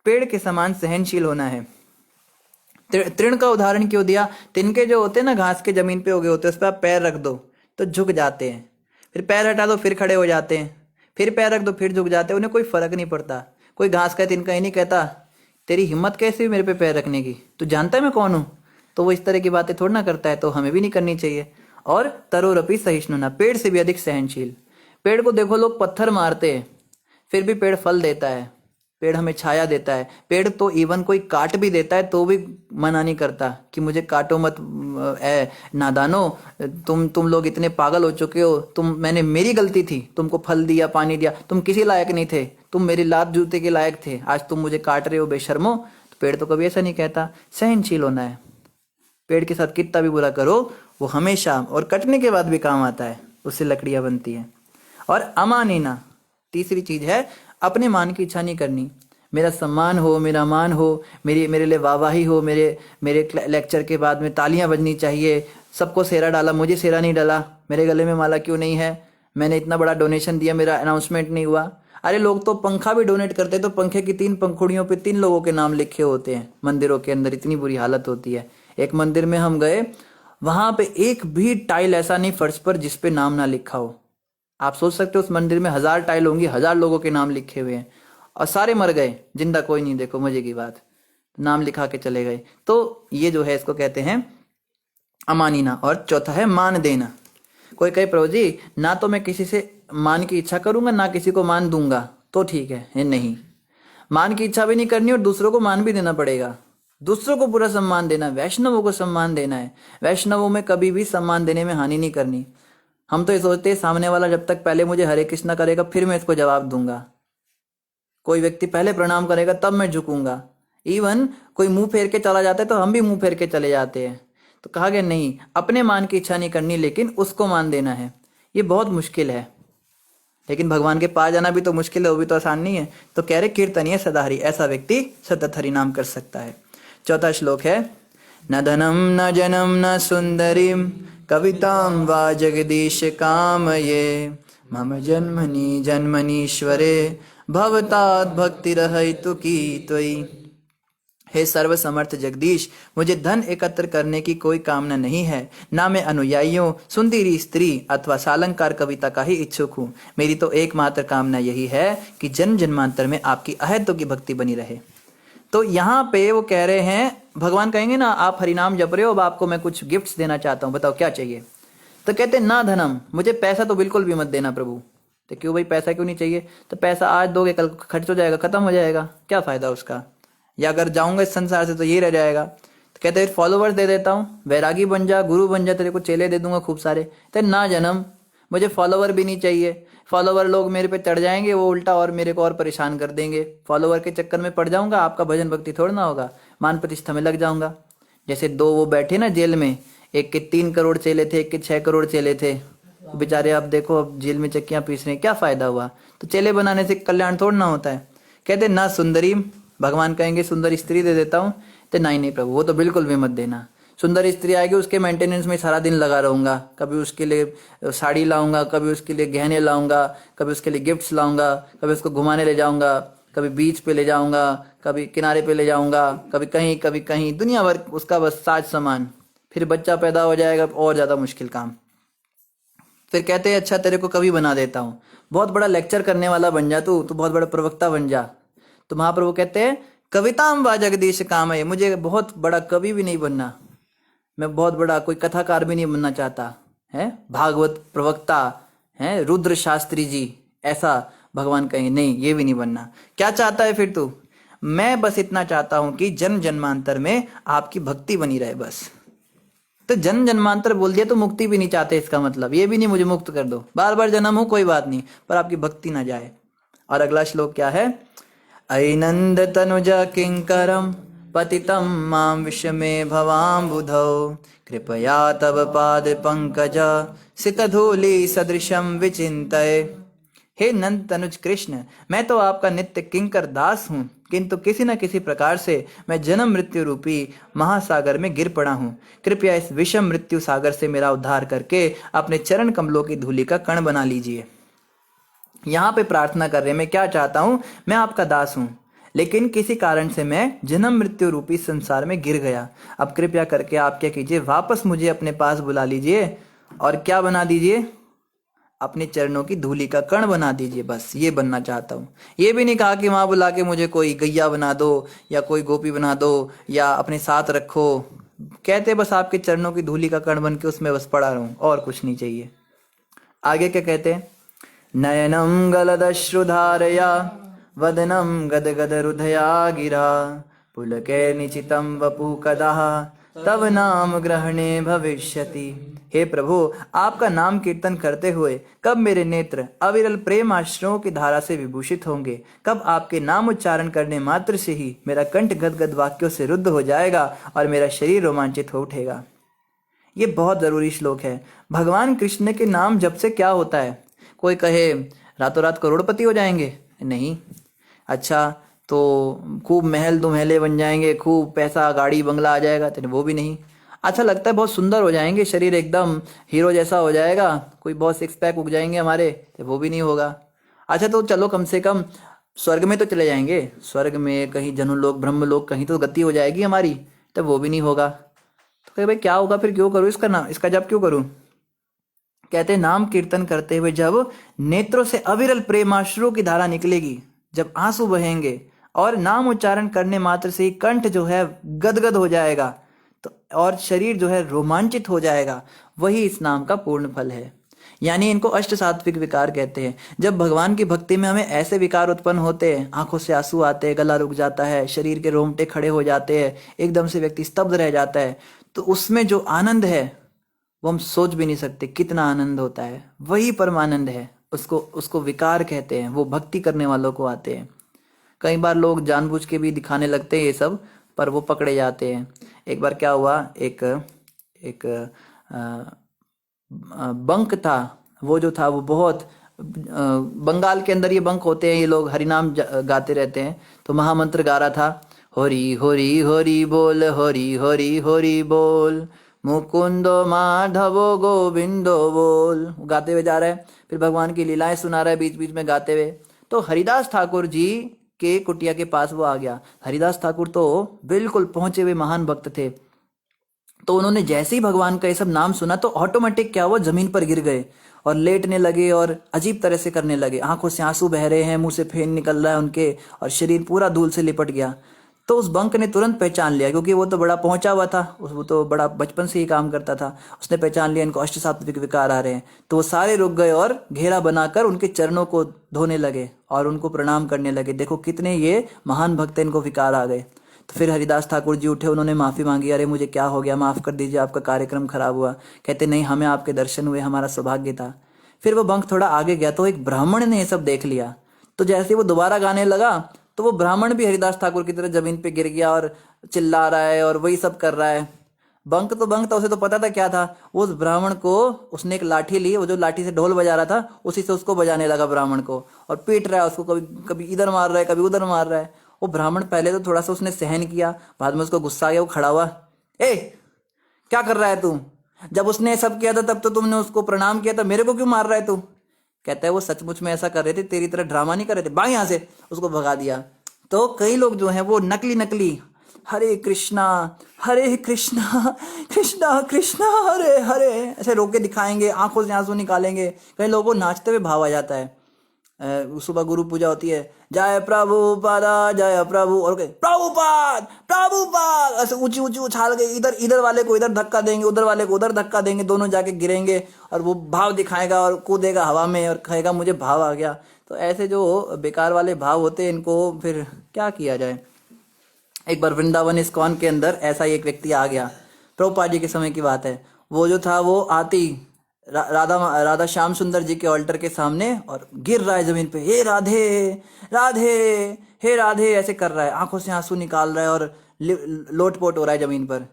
पेड़ के समान सहनशील होना है। तृण का उदाहरण क्यों दिया? तिनके जो होते हैं ना, घास के जमीन पे उगे होते हैं, उस पर आप पैर रख दो तो झुक जाते हैं, फिर पैर हटा दो फिर खड़े हो जाते हैं, फिर पैर रख दो फिर झुक जाते हैं, उन्हें कोई फर्क नहीं पड़ता। कोई घास का तिनका ही नहीं कहता तेरी हिम्मत कैसे हुई मेरे पे पैर रखने की, तू जानता है मैं कौन हूं? तो वो इस तरह की बातें थोड़ा ना करता है, तो हमें भी नहीं करनी चाहिए। और तरोरपि सहिष्णुना, पेड़ से भी अधिक सहनशील। पेड़ को देखो लोग पत्थर मारते हैं, फिर भी पेड़ फल देता है, पेड़ हमें छाया देता है। पेड़ तो इवन कोई काट भी देता है तो भी मना नहीं करता कि मुझे काटो मत, नादानो, तुम लोग इतने पागल हो चुके हो, मैंने मेरी गलती थी, तुमको फल दिया पानी दिया, तुम किसी लायक नहीं थे, तुम मेरी लात जूते के लायक थे, आज तुम मुझे काट रहे हो बेशर्मो। तो पेड़ तो कभी ऐसा नहीं कहता। सहनशील होना है। पेड़ के साथ कितना भी बुरा करो वो हमेशा और कटने के बाद भी काम आता है, उससे लकड़ियां बनती हैं। और अमानिना, तीसरी चीज है अपने मान की इच्छा नहीं करनी। मेरा सम्मान हो, मेरा मान हो, मेरे लिए वाहवाही हो, मेरे लेक्चर के बाद में तालियां बजनी चाहिए, सबको सेहरा डाला, मुझे सेहरा नहीं डाला, मेरे गले में माला क्यों नहीं है, मैंने इतना बड़ा डोनेशन दिया, मेरा अनाउंसमेंट नहीं हुआ। अरे लोग तो पंखा भी डोनेट करते हैं तो पंखे की 3 पंखुड़ियों पे 3 लोगों के नाम लिखे होते हैं मंदिरों के अंदर, इतनी बुरी हालत होती है। एक मंदिर में हम गए, वहां पे एक भी टाइल ऐसा नहीं फर्श पर जिसपे नाम ना लिखा हो। आप सोच सकते हो उस मंदिर में 1000 टाइल होंगी, 1000 लोगों के नाम लिखे हुए हैं और सारे मर गए, जिंदा कोई नहीं। देखो मजे की बात, नाम लिखा के चले गए। तो ये जो है इसको कहते हैं अमानिना। और चौथा है मान देना। कोई कहे प्रभु जी ना तो मैं किसी से मान की इच्छा करूंगा ना किसी को मान दूंगा, तो ठीक है। नहीं, मान की इच्छा भी नहीं करनी और दूसरों को मान भी देना पड़ेगा। दूसरों को पूरा सम्मान देना, वैष्णवों को सम्मान देना है। वैष्णवों में कभी भी सम्मान देने में हानि नहीं करनी। हम तो ये सोचते हैं सामने वाला जब तक पहले मुझे हरे कृष्णा करेगा फिर मैं इसको जवाब दूंगा। कोई व्यक्ति पहले प्रणाम करेगा तब मैं झुकूंगा। इवन कोई मुंह फेर के चला जाता है तो हम भी मुंह फेर के चले जाते हैं। तो कहा गया नहीं, अपने मान की इच्छा नहीं करनी लेकिन उसको मान देना है। ये बहुत मुश्किल है, लेकिन भगवान के पास जाना भी तो मुश्किल है, वो भी तो आसान नहीं है। तो कह रहे कीर्तनीय सदाहरि, ऐसा व्यक्ति सतत हरि नाम कर सकता है। चौथा श्लोक है न धनम न जनम न सुंदरीम कविताम वा जगदीश कामये मम जन्मनि जन्मनीश्वरे भवतात भक्ति रहैतु की त्वयि। हे सर्व समर्थ जगदीश, मुझे धन एकत्र करने की कोई कामना नहीं है, ना मैं अनुयायियों, सुंदरी स्त्री अथवा सालंकार कविता का ही इच्छुक हूँ। मेरी तो एकमात्र कामना यही है कि जन्म जन्मांतर में आपकी अहैतुक की भक्ति बनी रहे। तो यहाँ पे वो कह रहे हैं, भगवान कहेंगे ना आप हरिनाम जप रहे हो, अब आपको मैं कुछ गिफ्ट्स देना चाहता हूँ, बताओ क्या चाहिए? तो कहते हैं ना धनम, मुझे पैसा तो बिल्कुल भी मत देना प्रभु। तो क्यों भाई, पैसा क्यों नहीं चाहिए? तो पैसा आज दोगे कल खर्च हो जाएगा, खत्म हो जाएगा, क्या फायदा उसका, या अगर जाऊंगा इस संसार से तो ये रह जाएगा। तो कहते हैं फॉलोवर्स दे देता हूँ, वैरागी बन जा, गुरु बन जा, तेरे को चेले दे दूंगा खूब सारे। तो ना जन्म, मुझे फॉलोवर भी नहीं चाहिए। फॉलोवर लोग मेरे पे चढ़ जाएंगे, वो उल्टा और मेरे को और परेशान कर देंगे। फॉलोवर के चक्कर में पड़ जाऊंगा, आपका भजन भक्ति थोड़ा ना होगा, मान प्रतिष्ठा में लग जाऊंगा। जैसे 2 वो बैठे ना जेल में, एक के 3 करोड़ चेले थे, एक के 6 करोड़ चेले थे। बेचारे अब देखो अब जेल में चक्कियां पीस रहे हैं, क्या फायदा हुआ? तो चेले बनाने से कल्याण थोड़ा ना होता है। कहते ना सुंदरी, भगवान कहेंगे सुंदर स्त्री दे देता हूँ। तो नहीं प्रभु, वो तो बिल्कुल भी मत देना। सुंदर स्त्री आएगी, उसके मेंटेनेंस में सारा दिन लगा रहूंगा, कभी उसके लिए साड़ी लाऊंगा, कभी उसके लिए गहने लाऊंगा, कभी उसके लिए गिफ्ट्स लाऊंगा, कभी उसको घुमाने ले जाऊंगा, कभी बीच पे ले जाऊंगा, कभी किनारे पे ले जाऊंगा, कभी कहीं दुनिया भर उसका बस साज सामान। फिर बच्चा पैदा हो जाएगा, और ज्यादा मुश्किल काम। फिर कहते हैं अच्छा तेरे को कवि बना देता हूँ, बहुत बड़ा लेक्चर करने वाला बन जा तू, बहुत बड़ा प्रवक्ता बन जा। तो महाप्रभु कहते हैं कविताम वा जगदीश काम है, मुझे बहुत बड़ा कवि भी नहीं बनना, मैं बहुत बड़ा कोई कथाकार भी नहीं बनना चाहता है, भागवत प्रवक्ता है रुद्र शास्त्री जी, ऐसा भगवान कहेंगे नहीं, ये भी नहीं बनना। क्या चाहता है फिर तू? मैं बस इतना चाहता हूं कि जन्म जन्मांतर में आपकी भक्ति बनी रहे बस। तो जन्म जन्मांतर बोल दिया तो मुक्ति भी नहीं चाहते, इसका मतलब ये भी नहीं मुझे मुक्त कर दो, बार बार जन्म हो कोई बात नहीं, पर आपकी भक्ति ना जाए। और अगला श्लोक क्या है? ऐनंद तनुजा किंकरम पतितं मां विषमे भवाम्बुधौ कृपया तव पाद पंकज सितधूलि सदृशं विचिन्तये। हे नंद तनुज कृष्ण, मैं तो आपका नित्य किंकर दास हूँ, किंतु किसी न किसी प्रकार से मैं जन्म मृत्यु रूपी महासागर में गिर पड़ा हूँ। कृपया इस विषम मृत्यु सागर से मेरा उद्धार करके अपने चरण कमलों की धूलि का कण बना लीजिए। यहाँ पे प्रार्थना कर रहे, मैं क्या चाहता हूँ, मैं आपका दास हूँ, लेकिन किसी कारण से मैं जन्म मृत्यु रूपी संसार में गिर गया। अब कृपया करके आप क्या कीजिए, वापस मुझे अपने पास बुला लीजिए और क्या बना दीजिए, अपने चरणों की धूलि का कण बना दीजिए। बस ये बनना चाहता हूँ। ये भी नहीं कहा कि वहां बुला के मुझे कोई गैया बना दो या कोई गोपी बना दो या अपने साथ रखो। कहते बस आपके चरणों की धूलि का कण बन के उसमें बस पड़ा रहूं, और कुछ नहीं चाहिए। आगे क्या कहते हैं, नयनम गलदश्रुधारया वदनम गदगद हृदया गिरा पुलके निचितम वपु कदा तब नाम ग्रहणे भविष्यति। हे प्रभु, आपका नाम कीर्तन करते हुए कब मेरे नेत्र अविरल प्रेम आश्रयों की धारा से विभूषित होंगे, कब आपके नाम उच्चारण करने मात्र से ही मेरा कंठ गदगद वाक्यों से रुद्ध हो जाएगा और मेरा शरीर रोमांचित हो उठेगा। ये बहुत जरूरी श्लोक है। भगवान कृष्ण के नाम जप से क्या होता है? कोई कहे रातों रात करोड़पति हो जाएंगे, नहीं। अच्छा तो खूब महल दुमहले बन जाएंगे, खूब पैसा गाड़ी बंगला आ जाएगा, तो वो भी नहीं। अच्छा लगता है बहुत सुंदर हो जाएंगे, शरीर एकदम हीरो जैसा हो जाएगा, कोई बहुत सिक्स पैक उग जाएंगे हमारे, तो वो भी नहीं होगा। अच्छा तो चलो कम से कम स्वर्ग में तो चले जाएंगे, स्वर्ग में कहीं जनुलोक ब्रह्मलोक कहीं तो गति हो जाएगी हमारी, तो वो भी नहीं होगा। तो कहे भाई क्या होगा फिर, क्यों करूँ इसका नाम, इसका जप क्यों करूँ? कहते नाम कीर्तन करते हुए जब नेत्रों से अविरल प्रेमाश्रु की धारा निकलेगी, जब आंसू बहेंगे और नाम उच्चारण करने मात्र से ही कंठ जो है गदगद हो जाएगा, तो और शरीर जो है रोमांचित हो जाएगा, वही इस नाम का पूर्ण फल है। यानी इनको अष्ट सात्विक विकार कहते हैं। जब भगवान की भक्ति में हमें ऐसे विकार उत्पन्न होते हैं, आंखों से आंसू आते हैं, गला रुक जाता है, शरीर के रोंगटे खड़े हो जाते हैं, एकदम से व्यक्ति स्तब्ध रह जाता है, तो उसमें जो आनंद है वो हम सोच भी नहीं सकते कितना आनंद होता है। वही परमानंद है, उसको विकार कहते हैं। वो भक्ति करने वालों को आते हैं। कई बार लोग जानबूझ के भी दिखाने लगते हैं ये सब, पर वो पकड़े जाते हैं। एक बार क्या हुआ, एक बंक था, वो जो था वो बहुत बंगाल के अंदर ये बंक होते हैं, ये लोग हरिनाम गाते रहते हैं। तो महामंत्र गा रहा था, हरि हरि हरि बोल, हरि हरि हरि बोल, मुकुंदो माधवो गोविंदो बोल, गाते हुए जा रहा है। फिर भगवान की लीलाएं सुना रहा है बीच बीच में गाते हुए। तो हरिदास ठाकुर जी के कुटिया के पास वो आ गया। हरिदास ठाकुर तो बिल्कुल पहुंचे हुए महान भक्त थे। तो उन्होंने जैसे ही भगवान का ये सब नाम सुना तो ऑटोमेटिक क्या हुआ, जमीन पर गिर गए और लेटने लगे और अजीब तरह से करने लगे। आंखों से आंसू बह रहे हैं, मुंह से फेन निकल रहा है उनके, और शरीर पूरा धूल से लिपट गया। तो उस बंक ने तुरंत पहचान लिया, क्योंकि वो तो बड़ा पहुंचा हुआ था, वो तो बड़ा बचपन से ही काम करता था। उसने पहचान लिया इनको अष्ट सात्विक विकार आ रहे हैं। तो वो सारे रुक गए और घेरा बनाकर उनके चरणों को धोने लगे और उनको प्रणाम करने लगे। देखो कितने ये महान भक्त, इनको विकार आ गए। तो फिर हरिदास ठाकुर जी उठे, उन्होंने माफी मांगी, अरे मुझे क्या हो गया, माफ कर दीजिए, आपका कार्यक्रम खराब हुआ। कहते नहीं, हमें आपके दर्शन हुए, हमारा सौभाग्य था। फिर वो बंक थोड़ा आगे गया तो एक ब्राह्मण ने ये सब देख लिया। तो जैसे वो दोबारा गाने लगा तो वो ब्राह्मण भी हरिदास ठाकुर की तरह जमीन पे गिर गया और चिल्ला रहा है और वही सब कर रहा है। बंक था, उसे तो पता था क्या था। वो उस ब्राह्मण को, उसने एक लाठी ली, वो जो लाठी से ढोल बजा रहा था उसी से उसको बजाने लगा ब्राह्मण को, और पीट रहा है उसको, कभी कभी इधर मार रहा है, कभी उधर मार रहा है। वो ब्राह्मण पहले तो थोड़ा सा उसने सहन किया, बाद में उसको गुस्सा आ गया, वो खड़ा हुआ, ए क्या कर रहा है तू? जब उसने सब किया था तब तो तुमने उसको प्रणाम किया था, मेरे को क्यों मार रहा है तू? कहता है वो सचमुच में ऐसा कर रहे थे, तेरी तरह ड्रामा नहीं कर रहे थे, भाग यहाँ से। उसको भगा दिया। तो कई लोग जो हैं वो नकली हरे कृष्णा कृष्णा कृष्णा हरे हरे ऐसे रोके दिखाएंगे, आंखों से आंसू निकालेंगे। कई लोगों को नाचते हुए भाव आ जाता है। सुबह गुरु पूजा होती है, जय प्रभुपादा जय प्रभु, और प्रभुपाद ऐसे ऊंची उछाल के इधर वाले को इधर धक्का देंगे, उधर वाले को उधर धक्का देंगे, दोनों जाके गिरेंगे और वो भाव दिखाएगा और कूदेगा हवा में और कहेगा मुझे भाव आ गया। तो ऐसे जो बेकार वाले भाव होते हैं, इनको फिर क्या किया जाए। एक बार वृंदावन इस्कॉन के अंदर ऐसा ही एक व्यक्ति आ गया, प्रभुपाद जी के समय की बात है। वो जो था वो आती राधा श्याम सुंदर जी के ऑल्टर के सामने और गिर रहा है जमीन पे, हे राधे राधे हे राधे ऐसे कर रहा है, आंखों से आंसू निकाल रहा है और लोटपोट हो रहा है जमीन पर।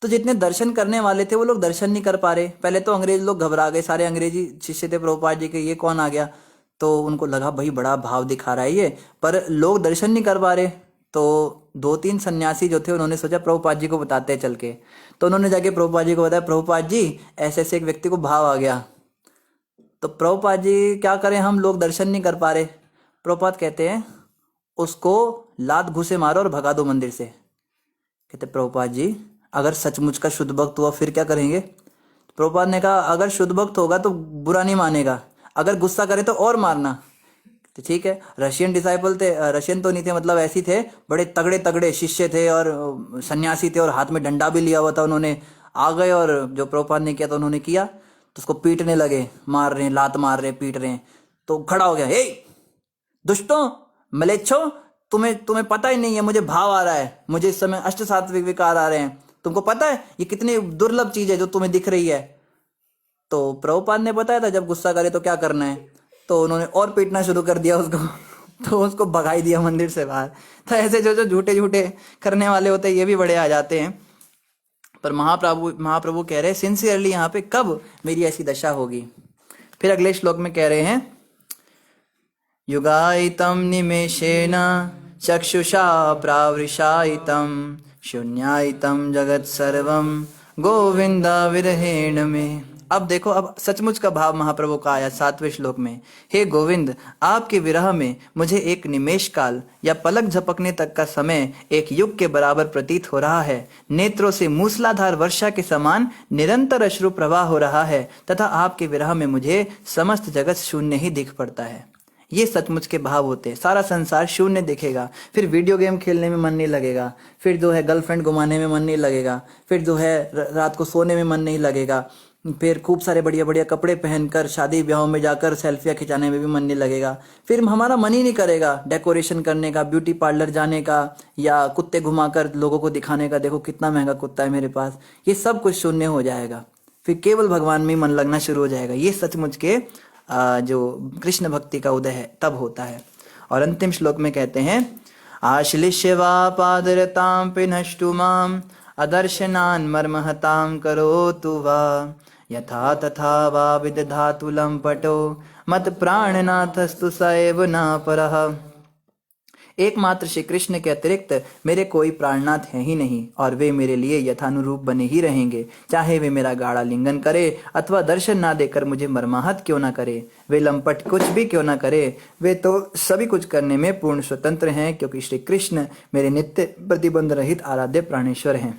तो जितने दर्शन करने वाले थे वो लोग दर्शन नहीं कर पा रहे। पहले तो अंग्रेज लोग घबरा गए, सारे अंग्रेजी शिष्य थे प्रभुपाद जी के, ये कौन आ गया। तो उनको लगा भाई बड़ा भाव दिखा रहा है ये, पर लोग दर्शन नहीं कर पा रहे। तो 2-3 सन्यासी जो थे उन्होंने सोचा प्रभुपाद जी को बताते हैं चल के। तो उन्होंने जाके प्रभुपाद जी को बताया, प्रभुपाद जी ऐसे ऐसे एक व्यक्ति को भाव आ गया। तो प्रभुपाद जी क्या करें, हम लोग दर्शन नहीं कर पा रहे। प्रभुपाद कहते हैं उसको लात घुसे मारो और भगा दो मंदिर से। कहते प्रभुपाद जी अगर सचमुच का शुद्ध भक्त हुआ फिर क्या करेंगे। प्रभुपाद ने कहा अगर शुद्ध भक्त होगा तो बुरा नहीं मानेगा, अगर गुस्सा करे तो और मारना। तो ठीक है, रशियन डिसाइपल थे, रशियन तो नहीं थे, मतलब ऐसी थे, बड़े तगड़े तगड़े शिष्य थे और सन्यासी थे और हाथ में डंडा भी लिया हुआ था। उन्होंने आ गए और जो प्रभुपाद ने किया तो उन्होंने किया, तो उसको पीटने लगे, मार रहे हैं, लात मार रहे हैं, पीट रहे हैं। तो खड़ा हो गया, हे दुष्टों मलेच्छो, तुम्हें पता ही नहीं है मुझे भाव आ रहा है, मुझे इस समय अष्ट सात्विक विकार आ रहे हैं, तुमको पता है ये कितनी दुर्लभ चीज है जो तुम्हें दिख रही है। तो प्रभुपाद ने बताया था जब गुस्सा करे तो क्या करना है, तो उन्होंने और पीटना शुरू कर दिया उसको तो उसको भगाई दिया मंदिर से बाहर। तो ऐसे जो जो झूठे झूठे करने वाले होते हैं ये भी बड़े आ जाते हैं। पर महाप्रभु कह रहे हैं सिंसियरली यहाँ पे कब मेरी ऐसी दशा होगी। फिर अगले श्लोक में कह रहे हैं युगायितम निमेषेण चक्षुषा प्रावृषायितम शून्यायितम जगत सर्वम गोविंदा विरहेण में। अब देखो, अब सचमुच का भाव महाप्रभु का आया 7वें श्लोक में। हे गोविंद, आपके विरह में मुझे एक निमेष काल या पलक झपकने तक का समय एक युग के बराबर प्रतीत हो रहा है। नेत्रों से मूसलाधार वर्षा के समान निरंतर अश्रु प्रवाह हो रहा है तथा आपके विरह में मुझे समस्त जगत शून्य ही दिख पड़ता है। ये सचमुच के भाव होते हैं। सारा संसार शून्य दिखेगा, फिर वीडियो गेम खेलने में मन नहीं लगेगा, फिर जो है गर्लफ्रेंड घुमाने में मन नहीं लगेगा, फिर जो है रात को सोने में मन नहीं लगेगा, फिर खूब सारे बढ़िया बढ़िया कपड़े पहनकर शादी ब्याहों में जाकर सेल्फियाँ खिंचाने में भी मन नहीं लगेगा। फिर हमारा मन ही नहीं करेगा डेकोरेशन करने का, ब्यूटी पार्लर जाने का, या कुत्ते घुमाकर लोगों को दिखाने का, देखो कितना महंगा कुत्ता है मेरे पास। ये सब कुछ शून्य हो जाएगा, फिर केवल भगवान में ही मन लगना शुरू हो जाएगा। ये सचमुच के जो कृष्ण भक्ति का उदय है तब होता है। और अंतिम श्लोक में कहते हैं आश्लिष्य वा पादरतां पिनष्टु माम अदर्शनान् मर्महतां करोतु वा यथा तथा वा विदधातु लंपटो मत प्राणनाथस्तु स एव न परः। एकमात्र श्री कृष्ण के अतिरिक्त मेरे कोई प्राणनाथ है ही नहीं और वे मेरे लिए यथानुरूप बने ही रहेंगे, चाहे वे मेरा गाढ़ा लिंगन करे अथवा दर्शन ना देकर मुझे मर्माहत क्यों ना करे। वे लंपट कुछ भी क्यों ना करे, वे तो सभी कुछ करने में पूर्ण स्वतंत्र हैं, क्योंकि श्री कृष्ण मेरे नित्य प्रतिबंध रहित आराध्य प्राणेश्वर हैं।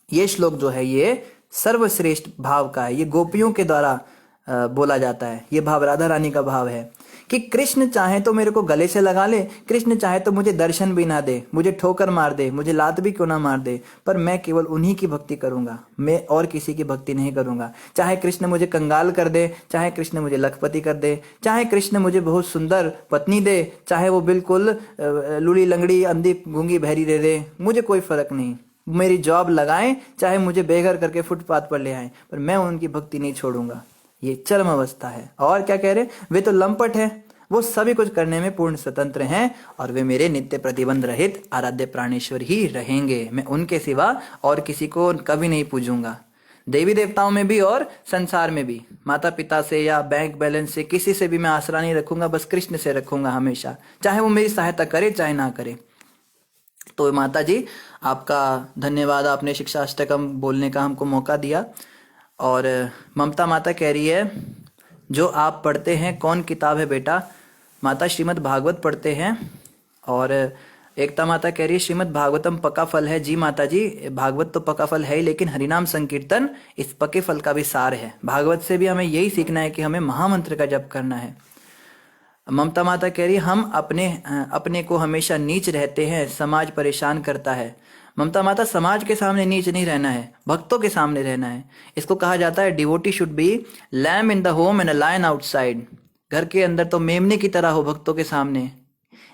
ये श्लोक जो है ये सर्वश्रेष्ठ भाव का है, ये गोपियों के द्वारा बोला जाता है। ये भाव राधा रानी का भाव है कि कृष्ण चाहे तो मेरे को गले से लगा ले, कृष्ण चाहे तो मुझे दर्शन भी ना दे, मुझे ठोकर मार दे, मुझे लात भी क्यों ना मार दे, पर मैं केवल उन्हीं की भक्ति करूंगा, मैं और किसी की भक्ति नहीं करूंगा। चाहे कृष्ण मुझे कंगाल कर दे, चाहे कृष्ण मुझे लखपति कर दे, चाहे कृष्ण मुझे बहुत सुंदर पत्नी दे, चाहे वो बिल्कुल लूली लंगड़ी अंधी गूंगी बहरी दे दे, मुझे कोई फर्क नहीं। मेरी जॉब लगाएं, चाहे मुझे बेघर करके फुटपाथ पर ले आए, पर मैं उनकी भक्ति नहीं छोड़ूंगा। ये चरम अवस्था है। और क्या कह रहे, वे तो लंपट है, वो सभी कुछ करने में पूर्ण स्वतंत्र हैं और वे मेरे नित्य प्रतिबंध रहित आराध्य प्राणेश्वर ही रहेंगे। मैं उनके सिवा और किसी को कभी नहीं पूजूंगा, देवी देवताओं में भी और संसार में भी। माता पिता से या बैंक बैलेंस से किसी से भी मैं आसरा नहीं रखूंगा, बस कृष्ण से रखूंगा हमेशा, चाहे वो मेरी सहायता करे चाहे ना करे। तो माता जी आपका धन्यवाद, आपने शिक्षा अष्टकम बोलने का हमको मौका दिया। और ममता माता कह रही है जो आप पढ़ते हैं कौन किताब है बेटा। माता श्रीमद् भागवत पढ़ते हैं। और एकता माता कह रही है श्रीमद् भागवतम पका फल है। जी माता जी, भागवत तो पका फल है ही, लेकिन हरिनाम संकीर्तन इस पके फल का भी सार है। भागवत से भी हमें यही सीखना है कि हमें महामंत्र का जप करना है। ममता माता कह रही है हम अपने को हमेशा नीच रहते हैं, समाज परेशान करता है। ममता माता, समाज के सामने नीच नहीं रहना है, भक्तों के सामने रहना है। इसको कहा जाता है devotee should be lamb in the home and a lion outside. घर के अंदर तो मेमने की तरह हो, भक्तों के सामने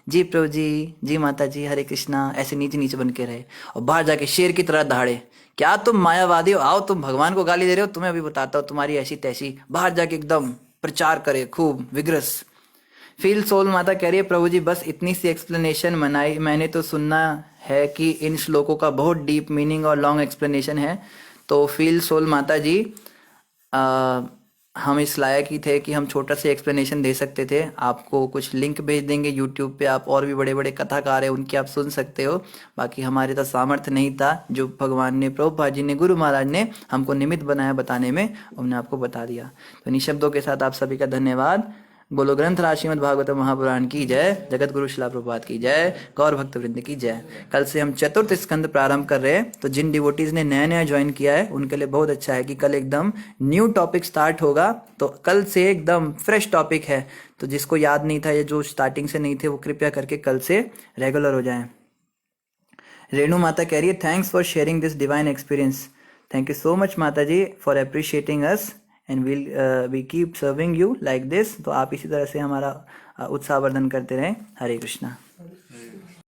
जी प्रभु जी, जी माता जी, हरे कृष्णा, ऐसे नीचे नीचे बन के रहे। और बाहर जाके शेर की तरह दहाड़े, क्या तुम मायावादी हो, आओ तुम भगवान को गाली दे रहे हो, तुम्हें अभी बताता हूँ तुम्हारी ऐसी तैसी। बाहर जाके एकदम प्रचार करे खूब विग्रस। फील सोल माता कह रही है प्रभु जी बस इतनी सी एक्सप्लेनेशन मैंने तो सुनना है कि इन श्लोकों का बहुत डीप मीनिंग और लॉन्ग एक्सप्लेनेशन है। तो फील सोल माता जी, हम इस लायक ही थे कि हम छोटा सा एक्सप्लेनेशन दे सकते थे। आपको कुछ लिंक भेज देंगे यूट्यूब पे, आप और भी बड़े बड़े कथाकार हैं उनकी आप सुन सकते हो। बाकी हमारे तो सामर्थ्य नहीं था, जो भगवान ने, प्रभुपाद जी ने, गुरु महाराज ने हमको निमित्त बनाया बताने में, हमने आपको बता दिया। तो इन्हीं शब्दों के साथ आप सभी का धन्यवाद। बोलो ग्रंथ राज श्रीमद् भागवत महापुराण की जय, जगत गुरु शिला प्रभुपाद की जय, गौर भक्त वृंद की जय। कल से हम चतुर्थ स्कंद प्रारंभ कर रहे हैं, तो जिन डिवोटीज ने नया नया ज्वाइन किया है उनके लिए बहुत अच्छा है कि कल एकदम न्यू टॉपिक स्टार्ट होगा। तो कल से एकदम फ्रेश टॉपिक है, तो जिसको याद नहीं था या जो स्टार्टिंग से नहीं थे वो कृपया करके कल से रेगुलर हो जाएं। रेणु माता कह रही है thanks for sharing this divine experience. Thank you so much माता ji for appreciating us and we keep serving you like this. तो आप इसी तरह से हमारा उत्साहवर्धन करते रहें। हरे कृष्णा।